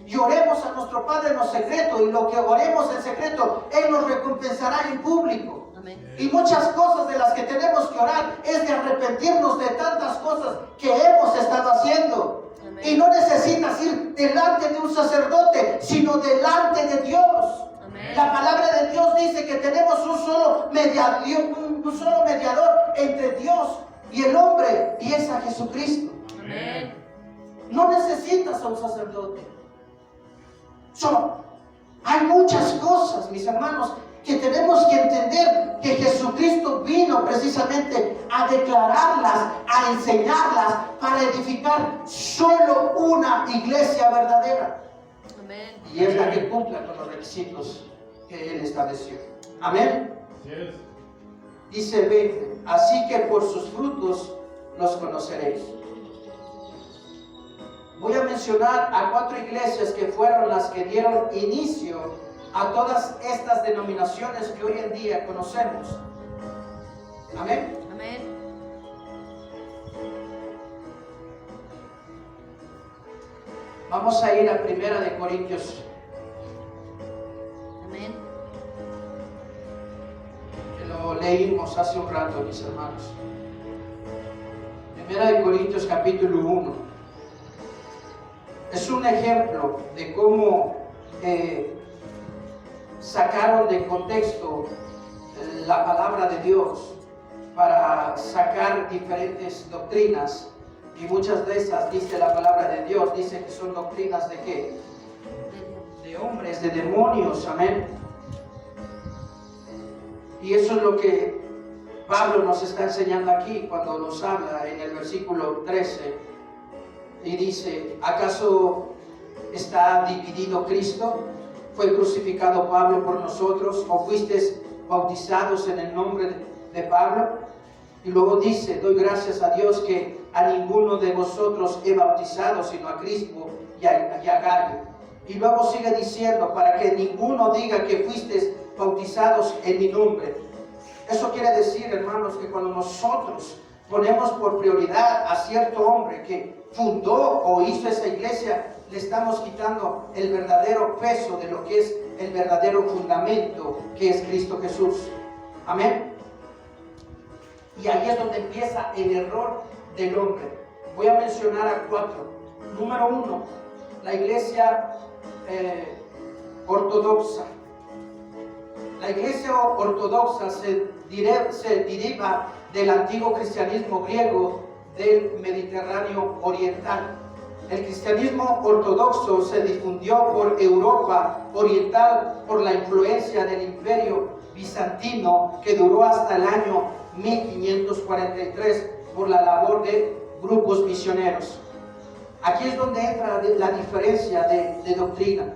y oremos a nuestro Padre en lo secreto, y lo que oremos en secreto Él nos recompensará en público. Y muchas cosas de las que tenemos que orar es de arrepentirnos de tantas cosas que hemos estado haciendo. Y no necesitas ir delante de un sacerdote, sino delante de Dios. La palabra de Dios dice que tenemos un solo mediador entre Dios y el hombre, y es a Jesucristo. Amén. No necesitas a un sacerdote. Hay muchas cosas, mis hermanos, que tenemos que entender que Jesucristo vino precisamente a declararlas, a enseñarlas, para edificar solo una iglesia verdadera. Amén. Y es la que cumpla con los requisitos que Él estableció. Amén. Yes. Dice el 20, así que por sus frutos los conoceréis. Voy a mencionar a 4 iglesias que fueron las que dieron inicio a todas estas denominaciones que hoy en día conocemos. Amén. Amén. Vamos a ir a 1 de Corintios. Amén. Que lo leímos hace un rato, mis hermanos. 1 de Corintios capítulo 1. Es un ejemplo de cómo sacaron de contexto la palabra de Dios para sacar diferentes doctrinas, y muchas de esas, dice la palabra de Dios, dice que son doctrinas de ¿qué? De hombres, de demonios. Amén. Y eso es lo que Pablo nos está enseñando aquí cuando nos habla en el versículo 13 y dice, ¿acaso está dividido Cristo? ¿Fue crucificado Pablo por nosotros? ¿O fuisteis bautizados en el nombre de Pablo? Y luego dice, doy gracias a Dios que a ninguno de vosotros he bautizado, sino a Crispo y a Gayo. Y luego sigue diciendo, para que ninguno diga que fuisteis bautizados en mi nombre. Eso quiere decir, hermanos, que cuando nosotros ponemos por prioridad a cierto hombre que fundó o hizo esa iglesia, le estamos quitando el verdadero peso de lo que es el verdadero fundamento, que es Cristo Jesús. Amén. Y ahí es donde empieza el error del hombre. Voy a mencionar a 4. Número 1, la iglesia ortodoxa. La iglesia ortodoxa se deriva del antiguo cristianismo griego del Mediterráneo oriental. El cristianismo ortodoxo se difundió por Europa oriental por la influencia del imperio bizantino, que duró hasta el año 1543 por la labor de grupos misioneros. Aquí es donde entra la diferencia de doctrina.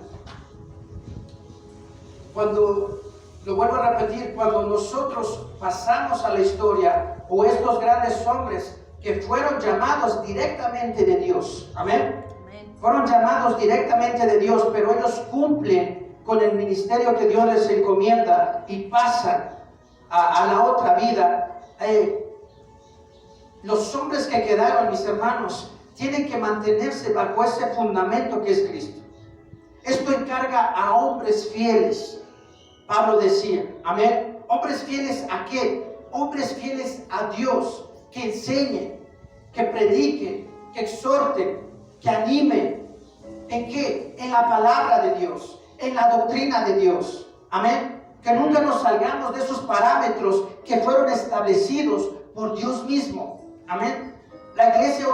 Lo vuelvo a repetir, cuando nosotros pasamos a la historia, o estos grandes hombres que fueron llamados directamente de Dios, amén, fueron llamados directamente de Dios, pero ellos cumplen con el ministerio que Dios les encomienda y pasan a la otra vida. Los hombres que quedaron, mis hermanos, tienen que mantenerse bajo ese fundamento que es Cristo. Esto encarga a hombres fieles. Pablo decía, amén, hombres fieles ¿a qué? Hombres fieles a Dios, que enseñen, que prediquen, que exhorten, que animen. ¿En qué? En la palabra de Dios, en la doctrina de Dios. Amén. Que nunca nos salgamos de esos parámetros que fueron establecidos por Dios mismo. Amén. La iglesia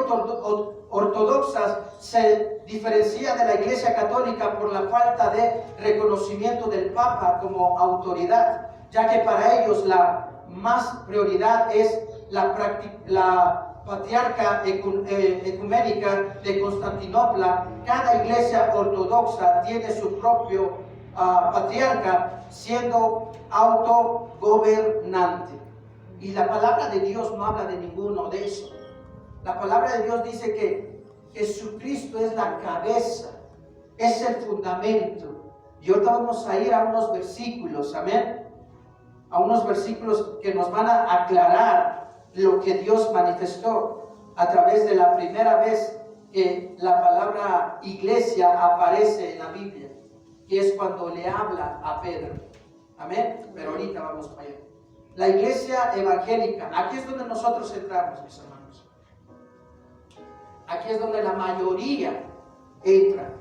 ortodoxa se diferencia de la iglesia católica por la falta de reconocimiento del Papa como autoridad, ya que para ellos la más prioridad es la patriarca ecuménica de Constantinopla. Cada iglesia ortodoxa tiene su propio patriarca siendo autogobernante. Y la palabra de Dios no habla de ninguno de eso. La palabra de Dios dice que Jesucristo es la cabeza, es el fundamento. Y ahorita vamos a ir a unos versículos, amén, a unos versículos que nos van a aclarar lo que Dios manifestó a través de la primera vez que la palabra iglesia aparece en la Biblia, que es cuando le habla a Pedro, amén. Pero ahorita vamos para allá. La iglesia evangélica, aquí es donde nosotros entramos, mis hermanos. Aquí es donde la mayoría entra.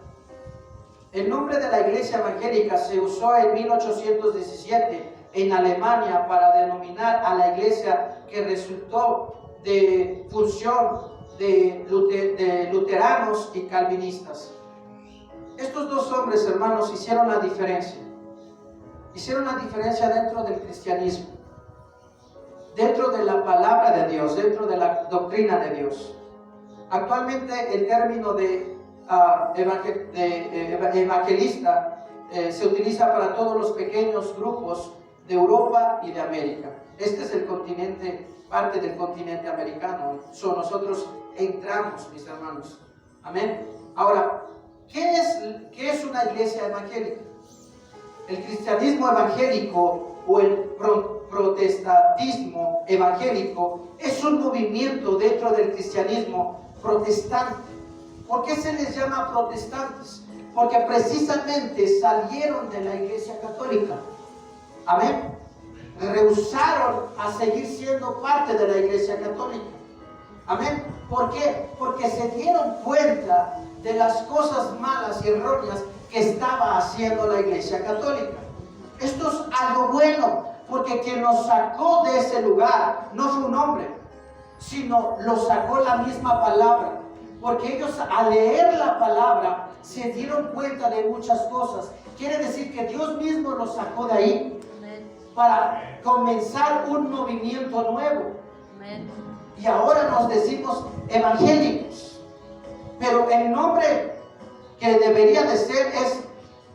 El nombre de la iglesia evangélica se usó en 1817 en Alemania para denominar a la iglesia que resultó de fusión de luteranos y calvinistas. Estos dos hombres, hermanos, hicieron la diferencia. Hicieron la diferencia dentro del cristianismo, dentro de la palabra de Dios, dentro de la doctrina de Dios. Actualmente el término de evangelista se utiliza para todos los pequeños grupos de Europa y de América. Este es el continente, parte del continente americano. Nosotros entramos, mis hermanos. Amén. Ahora, ¿qué es una iglesia evangélica? El cristianismo evangélico o el protestantismo evangélico es un movimiento dentro del cristianismo protestante. ¿Por qué se les llama protestantes? Porque precisamente salieron de la iglesia católica. Amén. Rehusaron a seguir siendo parte de la iglesia católica. Amén. ¿Por qué? Porque se dieron cuenta de las cosas malas y erróneas que estaba haciendo la iglesia católica. Esto es algo bueno, porque quien nos sacó de ese lugar no fue un hombre, sino lo sacó la misma palabra. Porque ellos al leer la palabra se dieron cuenta de muchas cosas. Quiere decir que Dios mismo los sacó de ahí para comenzar un movimiento nuevo. Y ahora nos decimos evangélicos, pero el nombre que debería de ser es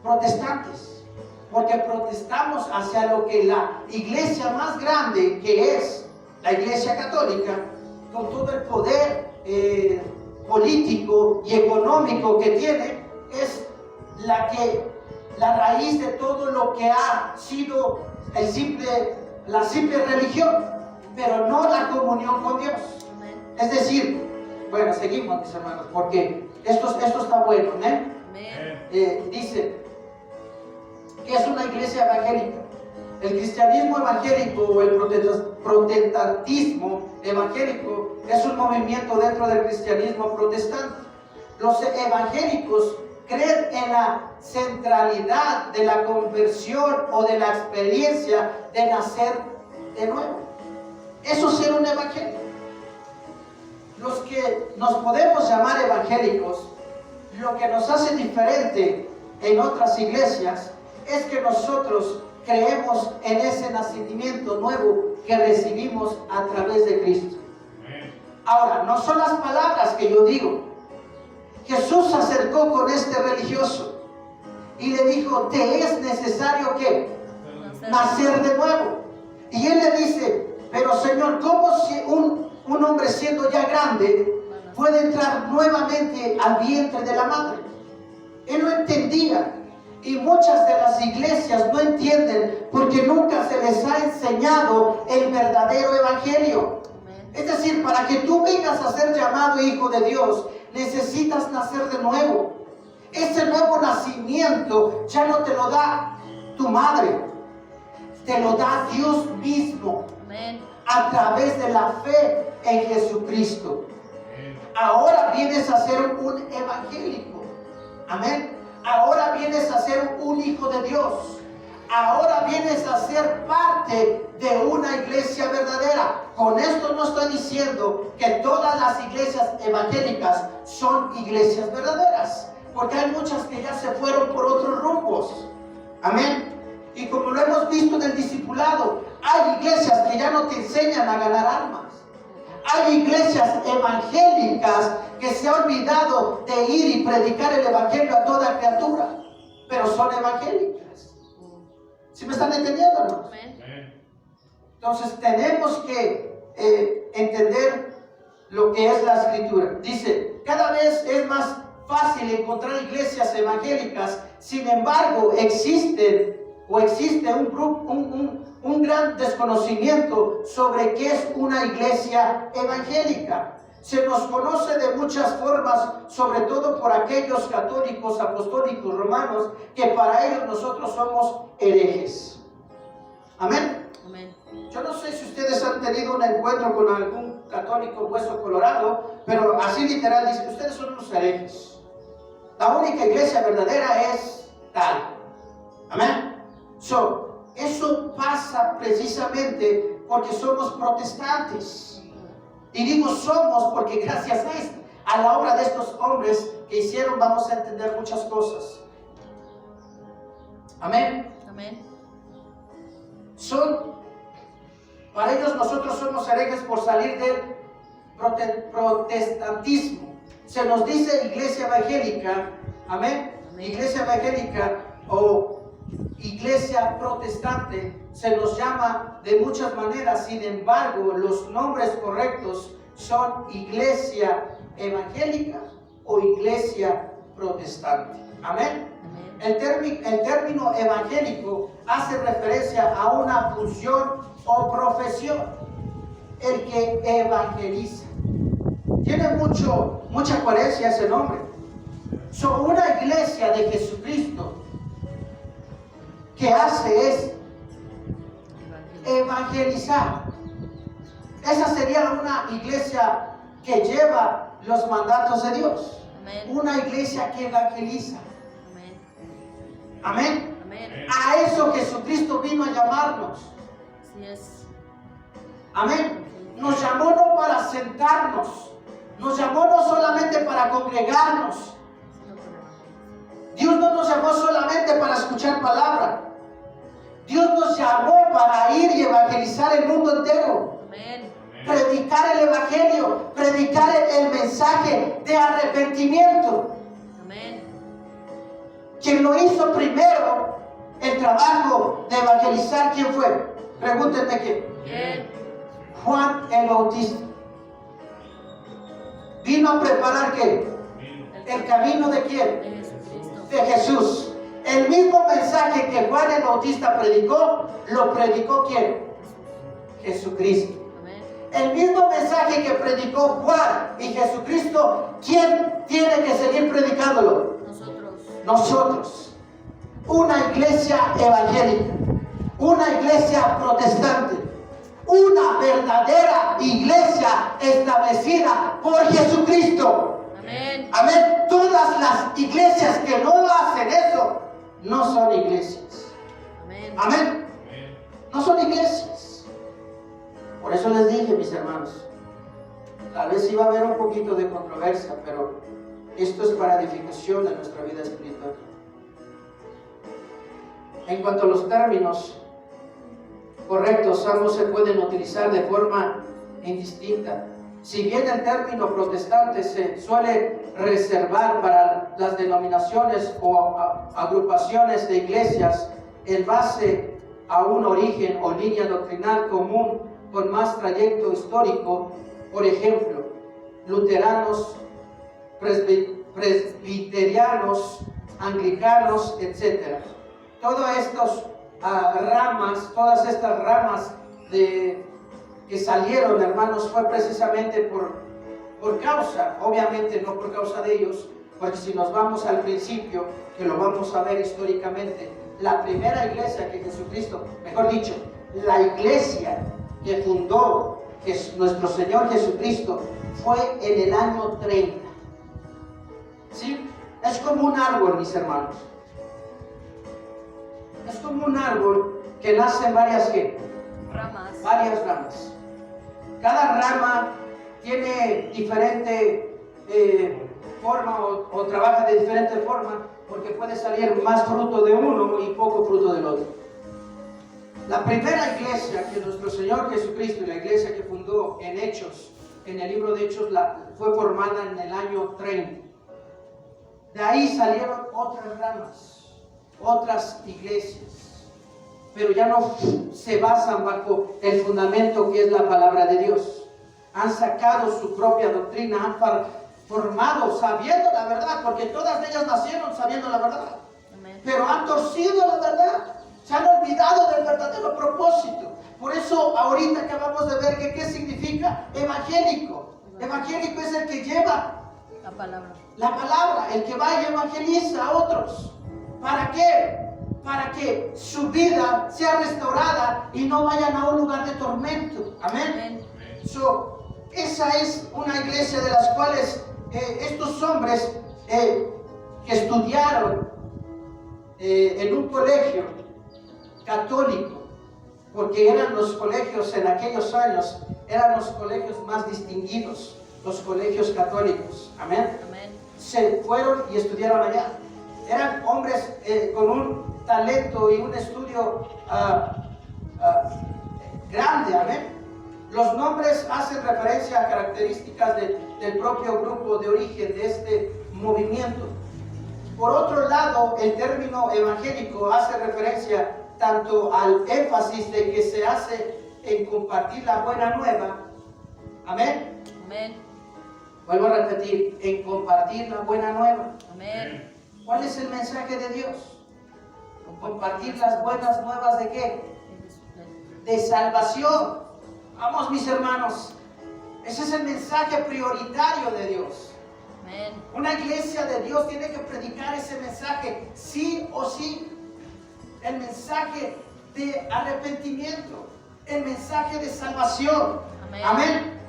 protestantes, porque protestamos hacia lo que la iglesia más grande, que es la iglesia católica, con todo el poder político y económico que tiene, es la raíz de todo lo que ha sido la simple religión, pero no la comunión con Dios. Es decir, bueno, seguimos, mis hermanos, porque esto está bueno, ¿eh? Dice que es una iglesia evangélica. El cristianismo evangélico o el protestantismo evangélico es un movimiento dentro del cristianismo protestante. Los evangélicos creen en la centralidad de la conversión o de la experiencia de nacer de nuevo. Eso es ser un evangélico. Los que nos podemos llamar evangélicos, lo que nos hace diferente en otras iglesias es que nosotros creemos en ese nacimiento nuevo que recibimos a través de Cristo. Ahora, no son las palabras que yo digo. Jesús se acercó con este religioso y le dijo: te es necesario ¿qué? Nacer de nuevo. Y él le dice: pero Señor, ¿cómo si un hombre siendo ya grande puede entrar nuevamente al vientre de la madre? Él no entendía. Y muchas de las iglesias no entienden porque nunca se les ha enseñado el verdadero evangelio. Es decir, para que tú vengas a ser llamado hijo de Dios, necesitas nacer de nuevo. Ese nuevo nacimiento ya no te lo da tu madre, te lo da Dios mismo. A través de la fe en Jesucristo. Ahora vienes a ser un evangélico. Amén. Ahora vienes a ser un hijo de Dios. Ahora vienes a ser parte de una iglesia verdadera. Con esto no estoy diciendo que todas las iglesias evangélicas son iglesias verdaderas, porque hay muchas que ya se fueron por otros rumbos. Amén. Y como lo hemos visto en el discipulado, hay iglesias que ya no te enseñan a ganar almas. Hay iglesias evangélicas que se han olvidado de ir y predicar el evangelio a toda criatura. pero son evangélicas. ¿Sí me están entendiendo, hermanos? Amén. Amén. Entonces tenemos que entender lo que es la escritura. Dice, cada vez es más fácil encontrar iglesias evangélicas, sin embargo existe un gran desconocimiento sobre qué es una iglesia evangélica. Se nos conoce de muchas formas, sobre todo por aquellos católicos, apostólicos, romanos, que para ellos nosotros somos herejes. Amén. Amén. Yo no sé si ustedes han tenido un encuentro con algún católico hueso colorado, pero así literal dice, ustedes son unos herejes. La única iglesia verdadera es tal. Amén. Eso pasa precisamente porque somos protestantes. Y digo somos porque gracias a la obra de estos hombres que hicieron vamos a entender muchas cosas. Amén. Amén. Para ellos nosotros somos herejes por salir del protestantismo. Se nos dice iglesia evangélica, amén. Iglesia evangélica o iglesia protestante se nos llama de muchas maneras, sin embargo los nombres correctos son iglesia evangélica o iglesia protestante. Amén. El término evangélico hace referencia a una función o profesión, el que evangeliza. Tiene mucha coherencia ese nombre. Una iglesia de Jesucristo que hace es evangelizar. Esa sería una iglesia que lleva los mandatos de Dios. Amén. Una iglesia que evangeliza. Amén. Amén. Amén. A eso Jesucristo vino a llamarnos. Así es. Amén. Nos llamó no para sentarnos. Nos llamó no solamente para congregarnos. Dios no nos llamó solamente para escuchar palabra. Dios nos llamó para ir y evangelizar el mundo entero. Amén. Predicar el evangelio, predicar el mensaje de arrepentimiento. Amén. Quien lo hizo primero, el trabajo de evangelizar, ¿quién fue? Pregúntenme quién. ¿Quién? Juan el Bautista. Vino a preparar ¿qué? El camino de quién? De Jesucristo. De Jesús. El mismo mensaje que Juan el Bautista predicó, lo predicó ¿quién? Jesucristo. Amén. El mismo mensaje que predicó Juan y Jesucristo, ¿quién tiene que seguir predicándolo? Nosotros. Nosotros. Una iglesia evangélica, una iglesia protestante, una verdadera iglesia establecida por Jesucristo. Amén. Amén. Todas las iglesias que no hacen eso no son iglesias. Amén. Amén. No son iglesias. Por eso les dije, mis hermanos, tal vez iba a haber un poquito de controversia, pero esto es para edificación de nuestra vida espiritual. En cuanto a los términos correctos, ambos se pueden utilizar de forma indistinta. Si bien el término protestante se suele reservar para las denominaciones o agrupaciones de iglesias en base a un origen o línea doctrinal común con más trayecto histórico, por ejemplo, luteranos, presbiterianos, anglicanos, etc. Todas estas ramas que salieron, hermanos, fue precisamente por causa, obviamente no por causa de ellos, porque si nos vamos al principio, que lo vamos a ver históricamente, la primera iglesia que Jesucristo, mejor dicho, la iglesia que fundó nuestro Señor Jesucristo fue en el año 30. ¿Sí? Es como un árbol, mis hermanos. Es como un árbol que nace en varias ramas. Cada rama tiene diferente forma o trabaja de diferente forma, porque puede salir más fruto de uno y poco fruto del otro. La primera iglesia que nuestro Señor Jesucristo y la iglesia que fundó en Hechos, en el libro de Hechos, fue formada en el año 30. De ahí salieron otras ramas. otras iglesias, pero ya no se basan bajo el fundamento que es la palabra de Dios. Han sacado su propia doctrina, han formado sabiendo la verdad, porque todas ellas nacieron sabiendo la verdad. Amén. Pero han torcido la verdad, se han olvidado del verdadero propósito. Por eso ahorita acabamos de ver que qué significa evangélico. Evangélico es el que lleva La palabra. la palabra, el que va y evangeliza a otros. ¿Para qué? Para que su vida sea restaurada y no vayan a un lugar de tormento. Amén. Amén. Esa es una iglesia de las cuales estos hombres que estudiaron en un colegio católico, porque eran los colegios en aquellos años, eran los colegios más distinguidos, los colegios católicos. Amén. Amén. Se fueron y estudiaron allá. Eran hombres con un talento y un estudio grande. Amén. Los nombres hacen referencia a características del propio grupo de origen de este movimiento. Por otro lado, el término evangélico hace referencia tanto al énfasis de que se hace en compartir la buena nueva. Amén. Amén. Vuelvo a repetir, en compartir la buena nueva. Amén. ¿Cuál es el mensaje de Dios? Compartir las buenas nuevas ¿de qué? De salvación. Vamos, mis hermanos, ese es el mensaje prioritario de Dios. Amén. Una iglesia de Dios tiene que predicar ese mensaje, sí o sí. El mensaje de arrepentimiento, el mensaje de salvación. Amén. Amén.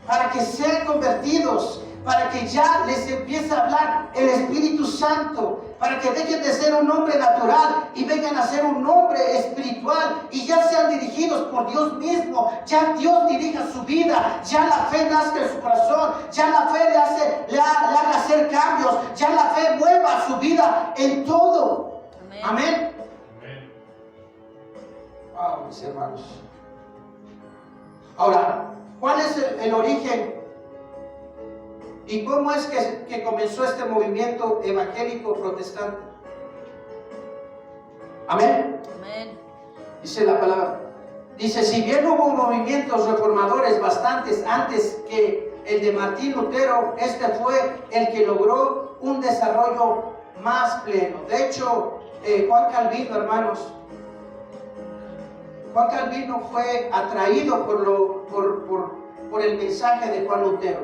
Para que sean convertidos, para que ya les empiece a hablar el Espíritu Santo, para que dejen de ser un hombre natural y vengan a ser un hombre espiritual y ya sean dirigidos por Dios mismo. Ya Dios dirija su vida, ya la fe nazca en su corazón, ya la fe le haga hacer cambios, ya la fe mueva su vida en todo. Amén. Amén. Wow, mis hermanos. Ahora, ¿cuál es el origen? ¿Y cómo es que comenzó este movimiento evangélico protestante? Amén. Amén. Dice la palabra. Dice, si bien hubo movimientos reformadores bastantes antes que el de Martín Lutero, este fue el que logró un desarrollo más pleno. De hecho, Juan Calvino, hermanos, Juan Calvino fue atraído por el mensaje de Juan Lutero.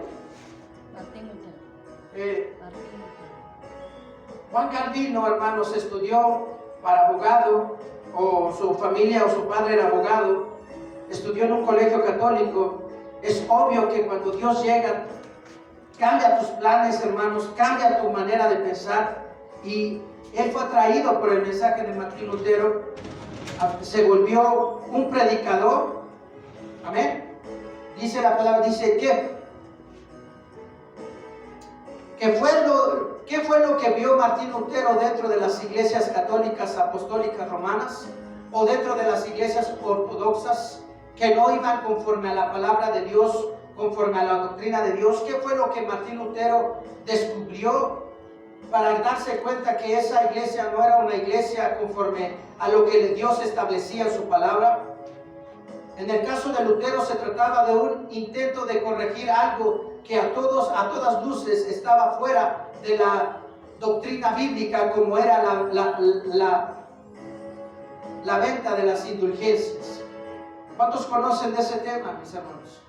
Martín Lutero. Martín Lutero. Juan Calvino, hermanos, estudió para abogado, o su familia o su padre era abogado, estudió en un colegio católico. Es obvio que cuando Dios llega, cambia tus planes, hermanos, cambia tu manera de pensar, y él fue atraído por el mensaje de Martín Lutero, se volvió un predicador. Amén. Dice la palabra, dice que ¿qué fue lo que vio Martín Lutero dentro de las iglesias católicas apostólicas romanas o dentro de las iglesias ortodoxas que no iban conforme a la palabra de Dios, conforme a la doctrina de Dios? ¿Qué fue lo que Martín Lutero descubrió para darse cuenta que esa iglesia no era una iglesia conforme a lo que Dios establecía en su palabra? En el caso de Lutero se trataba de un intento de corregir algo que a todas luces estaba fuera de la doctrina bíblica, como era la venta de las indulgencias. ¿Cuántos conocen de ese tema, mis hermanos?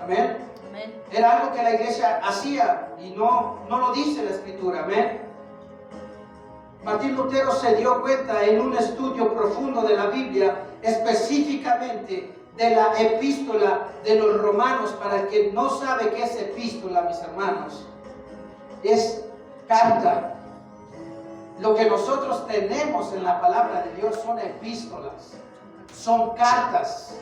Amén. Amén. Era algo que la iglesia hacía y no lo dice la escritura. Amén. Martín Lutero se dio cuenta en un estudio profundo de la Biblia, específicamente de la epístola de los romanos. Para el que no sabe qué es epístola, mis hermanos, es carta. Lo que nosotros tenemos en la palabra de Dios son epístolas, son cartas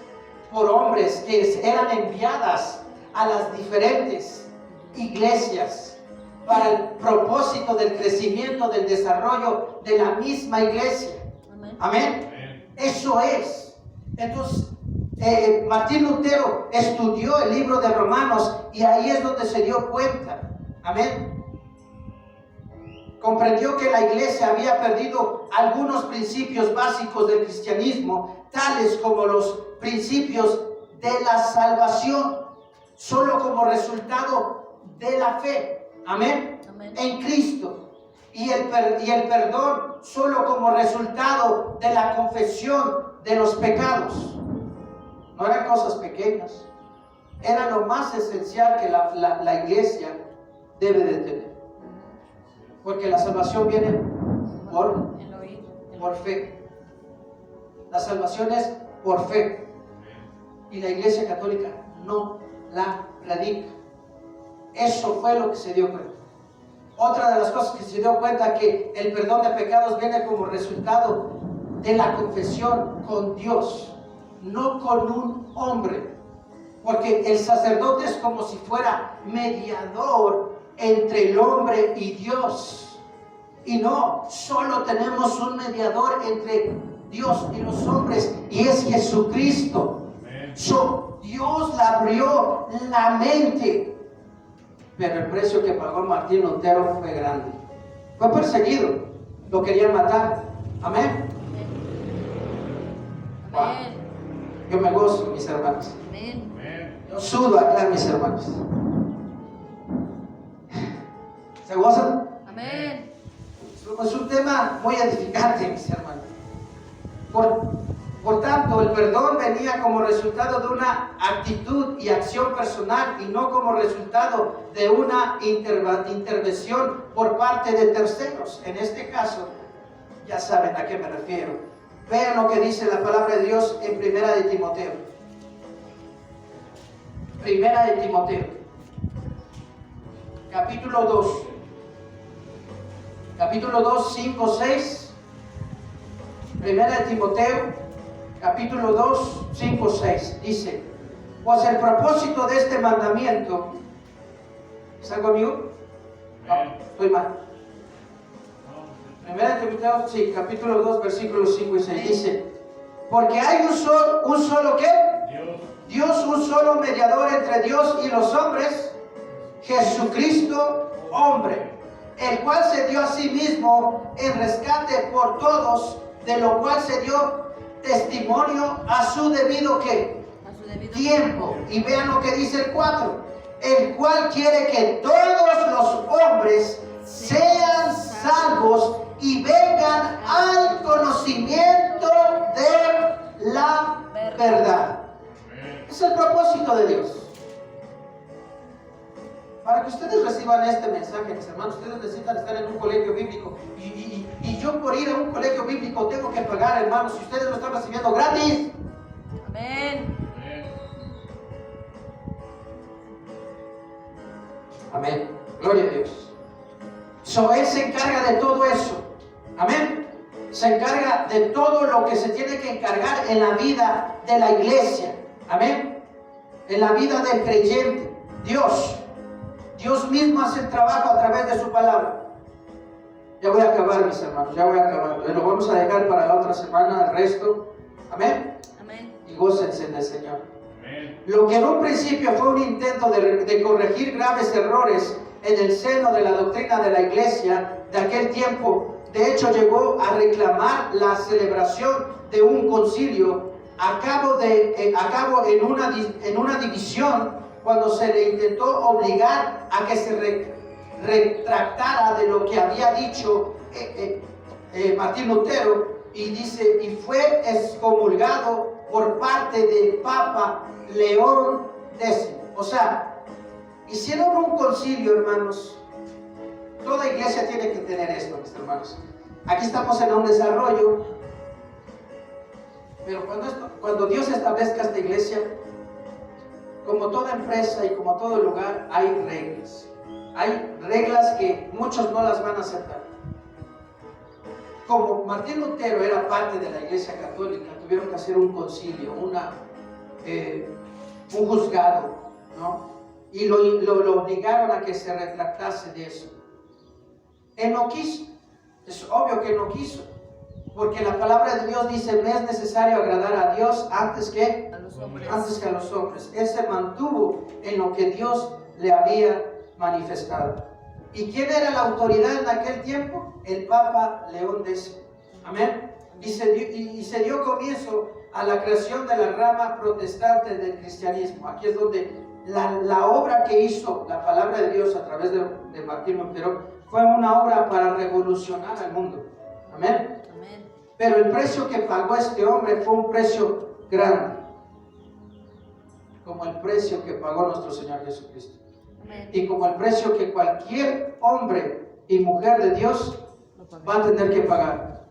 por hombres que eran enviadas a las diferentes iglesias para el propósito del crecimiento, del desarrollo de la misma iglesia. Amén. Amén. Eso es. Entonces, Martín Lutero estudió el libro de Romanos y ahí es donde se dio cuenta. Amén. comprendió que la iglesia había perdido algunos principios básicos del cristianismo, tales como los principios de la salvación, solo como resultado de la fe, amén, en Cristo, y el perdón solo como resultado de la confesión de los pecados. No eran cosas pequeñas, era lo más esencial que la iglesia debe de tener, porque la salvación viene por fe. La salvación es por fe, y la iglesia católica no la predica. Eso fue lo que se dio cuenta. Otra de las cosas que se dio cuenta, que el perdón de pecados viene como resultado de la confesión con Dios, no con un hombre, porque el sacerdote es como si fuera mediador entre el hombre y Dios, y no, solo tenemos un mediador entre Dios y los hombres, y es Jesucristo. Dios le abrió la mente, pero el precio que pagó Martín Lutero fue grande. Fue perseguido, lo querían matar. Amén. Wow. Yo me gozo, mis hermanos. Yo sudo acá, mis hermanos. ¿Se gozan? Amén. Es un tema muy edificante, mis hermanos. Por tanto, el perdón venía como resultado de una actitud y acción personal, y no como resultado de una intervención por parte de terceros. En este caso, ya saben a qué me refiero. Vean lo que dice la palabra de Dios en Primera de Timoteo. Primera de Timoteo, capítulo 2. Capítulo 2, 5, 6. Primera de Timoteo, capítulo 2, 5, 6. Dice: pues el propósito de este mandamiento, ¿están conmigo? No, estoy mal. Primera de Timoteo, sí, capítulo 2, versículos 5 y 6. Dice: porque hay un solo ¿qué? Dios, un solo mediador entre Dios y los hombres, Jesucristo, hombre, el cual se dio a sí mismo en rescate por todos, de lo cual se dio testimonio a su debido ¿qué? Tiempo. Y vean lo que dice el 4: el cual quiere que todos los hombres sean salvos y vengan al conocimiento de la verdad. Es el propósito de Dios. Para que ustedes reciban este mensaje, mis hermanos, ustedes necesitan estar en un colegio bíblico. Y yo, por ir a un colegio bíblico, tengo que pagar, hermanos. Si ustedes lo están recibiendo gratis. Amén. Amén. Gloria a Dios. Él se encarga de todo eso. Amén. Se encarga de todo lo que se tiene que encargar en la vida de la iglesia. Amén. En la vida del creyente. Dios mismo hace el trabajo a través de su palabra. Ya voy a acabar, mis hermanos, ya voy a acabar. Lo vamos a dejar para la otra semana, el resto. Amén. Amén. Y gócense en el Señor. Amén. Lo que en un principio fue un intento de corregir graves errores en el seno de la doctrina de la iglesia de aquel tiempo, de hecho llegó a reclamar la celebración de un concilio a cabo en una división, cuando se le intentó obligar a que se retractara de lo que había dicho Martín Lutero, y dice, y fue excomulgado por parte del Papa León X. O sea, hicieron un concilio, hermanos. Toda iglesia tiene que tener esto, mis hermanos. Aquí estamos en un desarrollo, pero cuando Dios establezca esta iglesia, como toda empresa y como todo lugar, hay reglas. Hay reglas que muchos no las van a aceptar. Como Martín Lutero era parte de la iglesia católica, tuvieron que hacer un concilio, un juzgado, ¿no? Y lo obligaron a que se retractase de eso. Él no quiso. Es obvio que él no quiso, porque la palabra de Dios dice: me es necesario agradar a Dios antes que a los hombres. Él se mantuvo en lo que Dios le había manifestado. ¿Y quién era la autoridad en aquel tiempo? El Papa León X. Amén. Y se dio comienzo a la creación de la rama protestante del cristianismo. Aquí es donde la obra que hizo la palabra de Dios a través de Martín Lutero fue una obra para revolucionar al mundo. Amén. Amén. Pero el precio que pagó este hombre fue un precio grande, como el precio que pagó nuestro Señor Jesucristo. Amén. Y como el precio que cualquier hombre y mujer de Dios va a tener que pagar,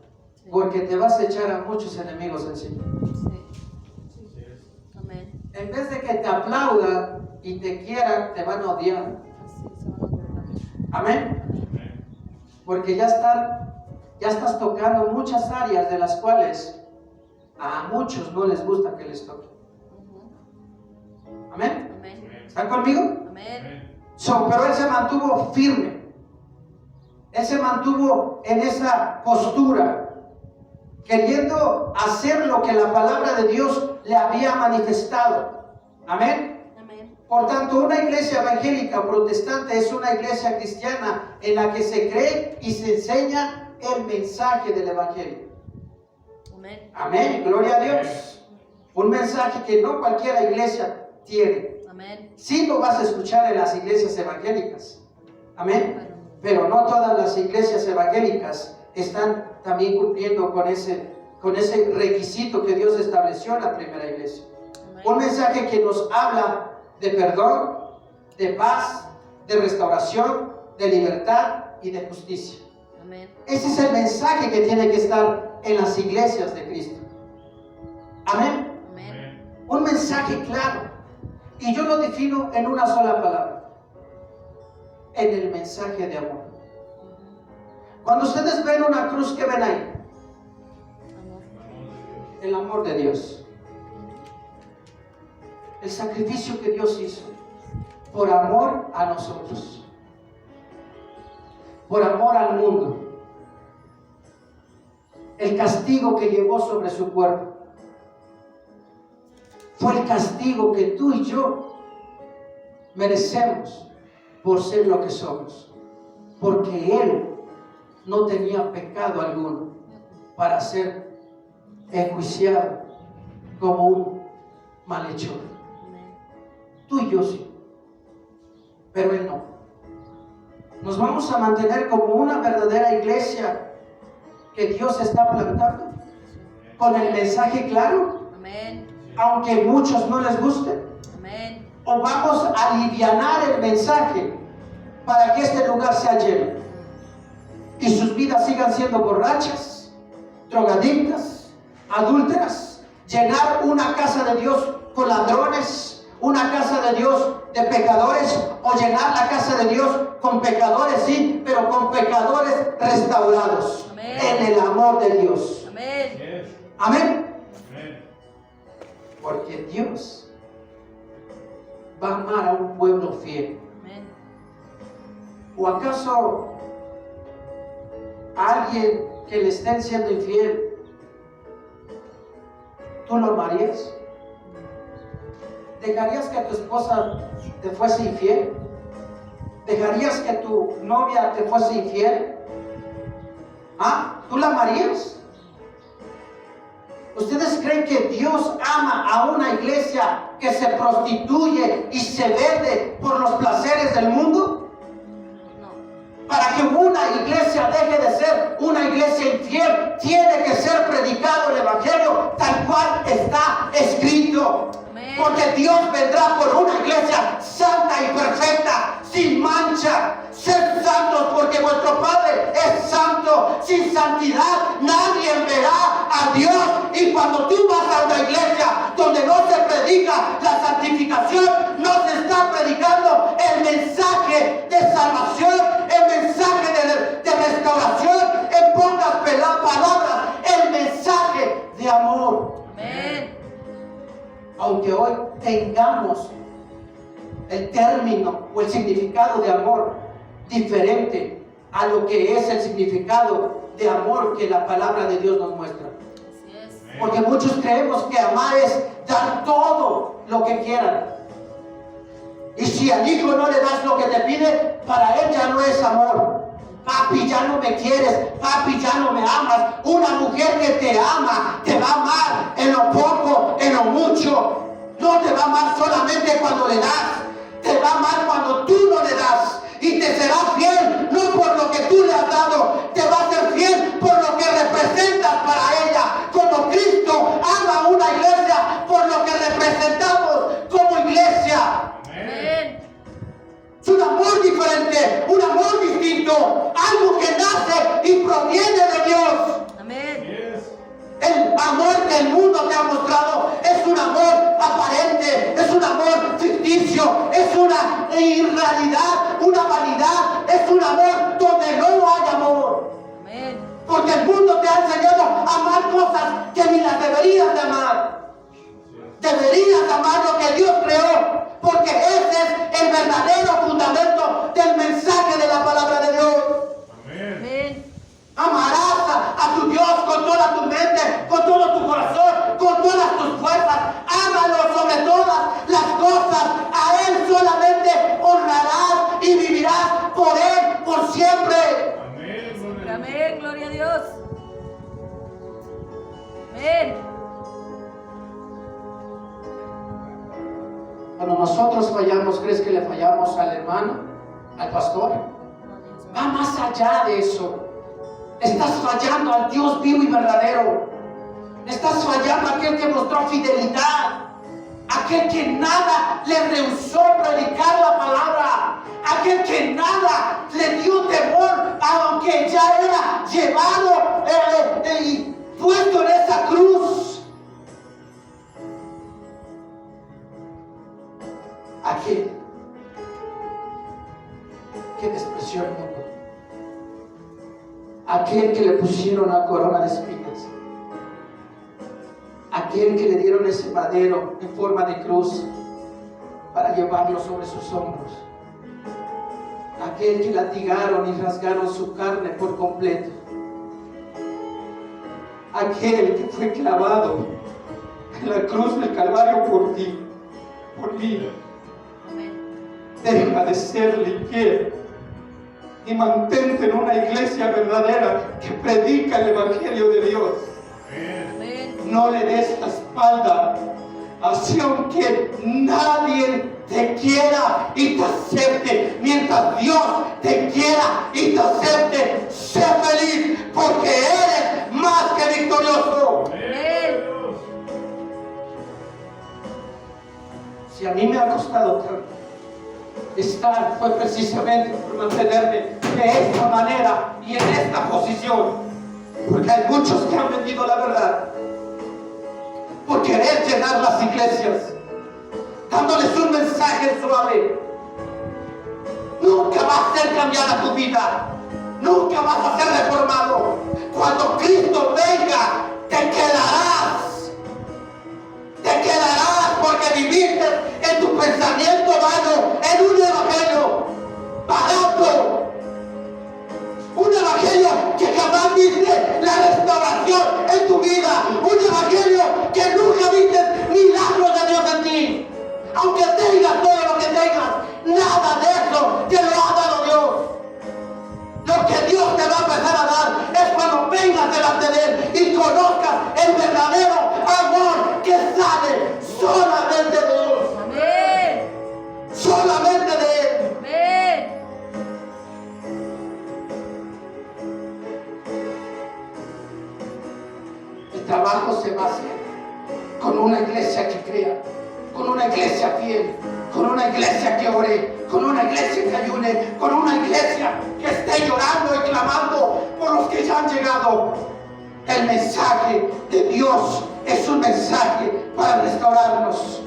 porque te vas a echar a muchos enemigos encima. Sí. Amén. En vez de que te aplaudan y te quieran, te van a odiar. Así se van a burlar. Amén. Porque ya estás tocando muchas áreas de las cuales a muchos no les gusta que les toque. Amén. Amén. ¿Están conmigo? Amén. Pero él se mantuvo firme. Él se mantuvo en esa postura, queriendo hacer lo que la palabra de Dios le había manifestado. Amén. Amén. Por tanto, una iglesia evangélica protestante es una iglesia cristiana en la que se cree y se enseña el mensaje del evangelio. Amén. Amén. Gloria a Dios. Un mensaje que no cualquiera iglesia tiene. Amén. Sí lo vas a escuchar en las iglesias evangélicas. Amén. Pero no todas las iglesias evangélicas están también cumpliendo con ese requisito que Dios estableció en la primera iglesia. Amén. Un mensaje que nos habla de perdón, de paz, de restauración, de libertad y de justicia. Amén. Ese es el mensaje que tiene que estar en las iglesias de Cristo. Amén. Amén. Un mensaje claro. Y yo lo defino en una sola palabra. En el mensaje de amor. Cuando ustedes ven una cruz, ¿qué ven ahí? Amor. El amor de Dios. El sacrificio que Dios hizo por amor a nosotros. Por amor al mundo. El castigo que llevó sobre su cuerpo fue el castigo que tú y yo merecemos por ser lo que somos, porque Él no tenía pecado alguno para ser enjuiciado como un malhechor. Tú y yo sí, pero Él no. Nos vamos a mantener como una verdadera iglesia que Dios está plantando, con el mensaje claro, Amén. aunque muchos no les guste. Amén. O vamos a alivianar el mensaje para que este lugar sea lleno y sus vidas sigan siendo borrachas, drogadictas, adúlteras, llenar una casa de Dios con ladrones, una casa de Dios de pecadores, o llenar la casa de Dios con pecadores, sí, pero con pecadores restaurados. Amén. En el amor de Dios. Amén. Amén. Amén. Porque Dios va a amar a un pueblo fiel. Amén. ¿O acaso a alguien que le estén siendo infiel, tú lo amarías? ¿Dejarías que tu esposa te fuese infiel? ¿Dejarías que tu novia te fuese infiel? ¿Ah? ¿Tú la amarías? ¿Ustedes creen que Dios ama a una iglesia que se prostituye y se vende por los placeres del mundo? No. Para que una iglesia deje de ser una iglesia infiel, tiene que ser predicado el evangelio tal cual está escrito. Amén. Porque Dios vendrá por una iglesia santa y perfecta, sin mancha. Sed santos porque vuestro Padre es santo. Sin santidad nadie verá a Dios. Y cuando tú vas a una iglesia donde no se predica la santificación, no se está predicando el mensaje de salvación, el mensaje de restauración, en pocas palabras, el mensaje de amor. Amén. Aunque hoy tengamos el término o el significado de amor diferente a lo que es el significado de amor que la palabra de Dios nos muestra. Así es. Porque muchos creemos que amar es dar todo lo que quieran. Y si al hijo no le das lo que te pide, para él ya no es amor. Papi, ya no me quieres. Papi, ya no me amas. Una mujer que te ama, te va a amar en lo poco, en lo mucho. No te va a amar solamente cuando le das. Te va a amar cuando tú no le das. Y te será fiel, no por lo que tú le has dado. Te va a ser fiel por lo que representas para ella. Como Cristo ama a una iglesia por lo que representamos como iglesia. Amén. Es un amor diferente, un amor distinto, algo que nace y proviene de Dios. Amén. Yes. El amor que el mundo te ha mostrado es un amor aparente, es un amor ficticio, es una irrealidad, una vanidad, es un amor donde no hay amor. Amén. Porque el mundo te ha enseñado a amar cosas que ni las deberías de amar. Deberías amar lo que Dios creó, porque ese es el verdadero fundamento del mensaje de la palabra de Dios. Amén. Amén. Amarás a tu Dios con toda tu mente, con todo tu corazón, con todas tus fuerzas. Ámalo sobre todas las cosas. A Él solamente honrarás y vivirás por Él por siempre. Amén. Gloria a Dios. Amén. Gloria a Dios. Amén. Cuando nosotros fallamos, ¿crees que le fallamos al hermano, al pastor? Va más allá de eso. Estás fallando al Dios vivo y verdadero. Estás fallando a aquel que mostró fidelidad, aquel que nada le rehusó predicar la palabra, aquel que nada le dio temor, aunque ya era llevado y puesto en esa cruz. Aquel que despreció el mundo, aquel que le pusieron la corona de espinas, aquel que le dieron ese madero en forma de cruz para llevarlo sobre sus hombros, aquel que latigaron y rasgaron su carne por completo, aquel que fue clavado en la cruz del Calvario por ti, por mí. Deja de ser ligero y mantente en una iglesia verdadera que predica el Evangelio de Dios. Amén. No le des la espalda, así aunque nadie te quiera y te acepte. Mientras Dios te quiera y te acepte, sé feliz porque eres más que victorioso. Amén. Si a mí me ha costado tanto estar, fue precisamente por mantenerme de esta manera y en esta posición, porque hay muchos que han vendido la verdad por querer llenar las iglesias dándoles un mensaje suave. Nunca va a ser cambiada tu vida, nunca vas a ser reformado. Cuando Cristo venga, te quedarás porque viviste en tu pensamiento vano, en un evangelio barato, un evangelio que jamás viste la restauración en tu vida, un evangelio que nunca viste milagros de Dios en ti. Aunque tengas todo lo que tengas, nada de eso te lo ha dado Dios. Lo que Dios te va a empezar a dar es cuando vengas delante de Él y conozcas el verdadero amor que sale solamente de Él. Amén. Solamente de Él. Amén. El trabajo se va a hacer con una iglesia que crea, con una iglesia fiel, con una iglesia que ore, con una iglesia que ayune, con una iglesia que esté llorando y clamando por los que ya han llegado. El mensaje de Dios es un mensaje para restaurarnos.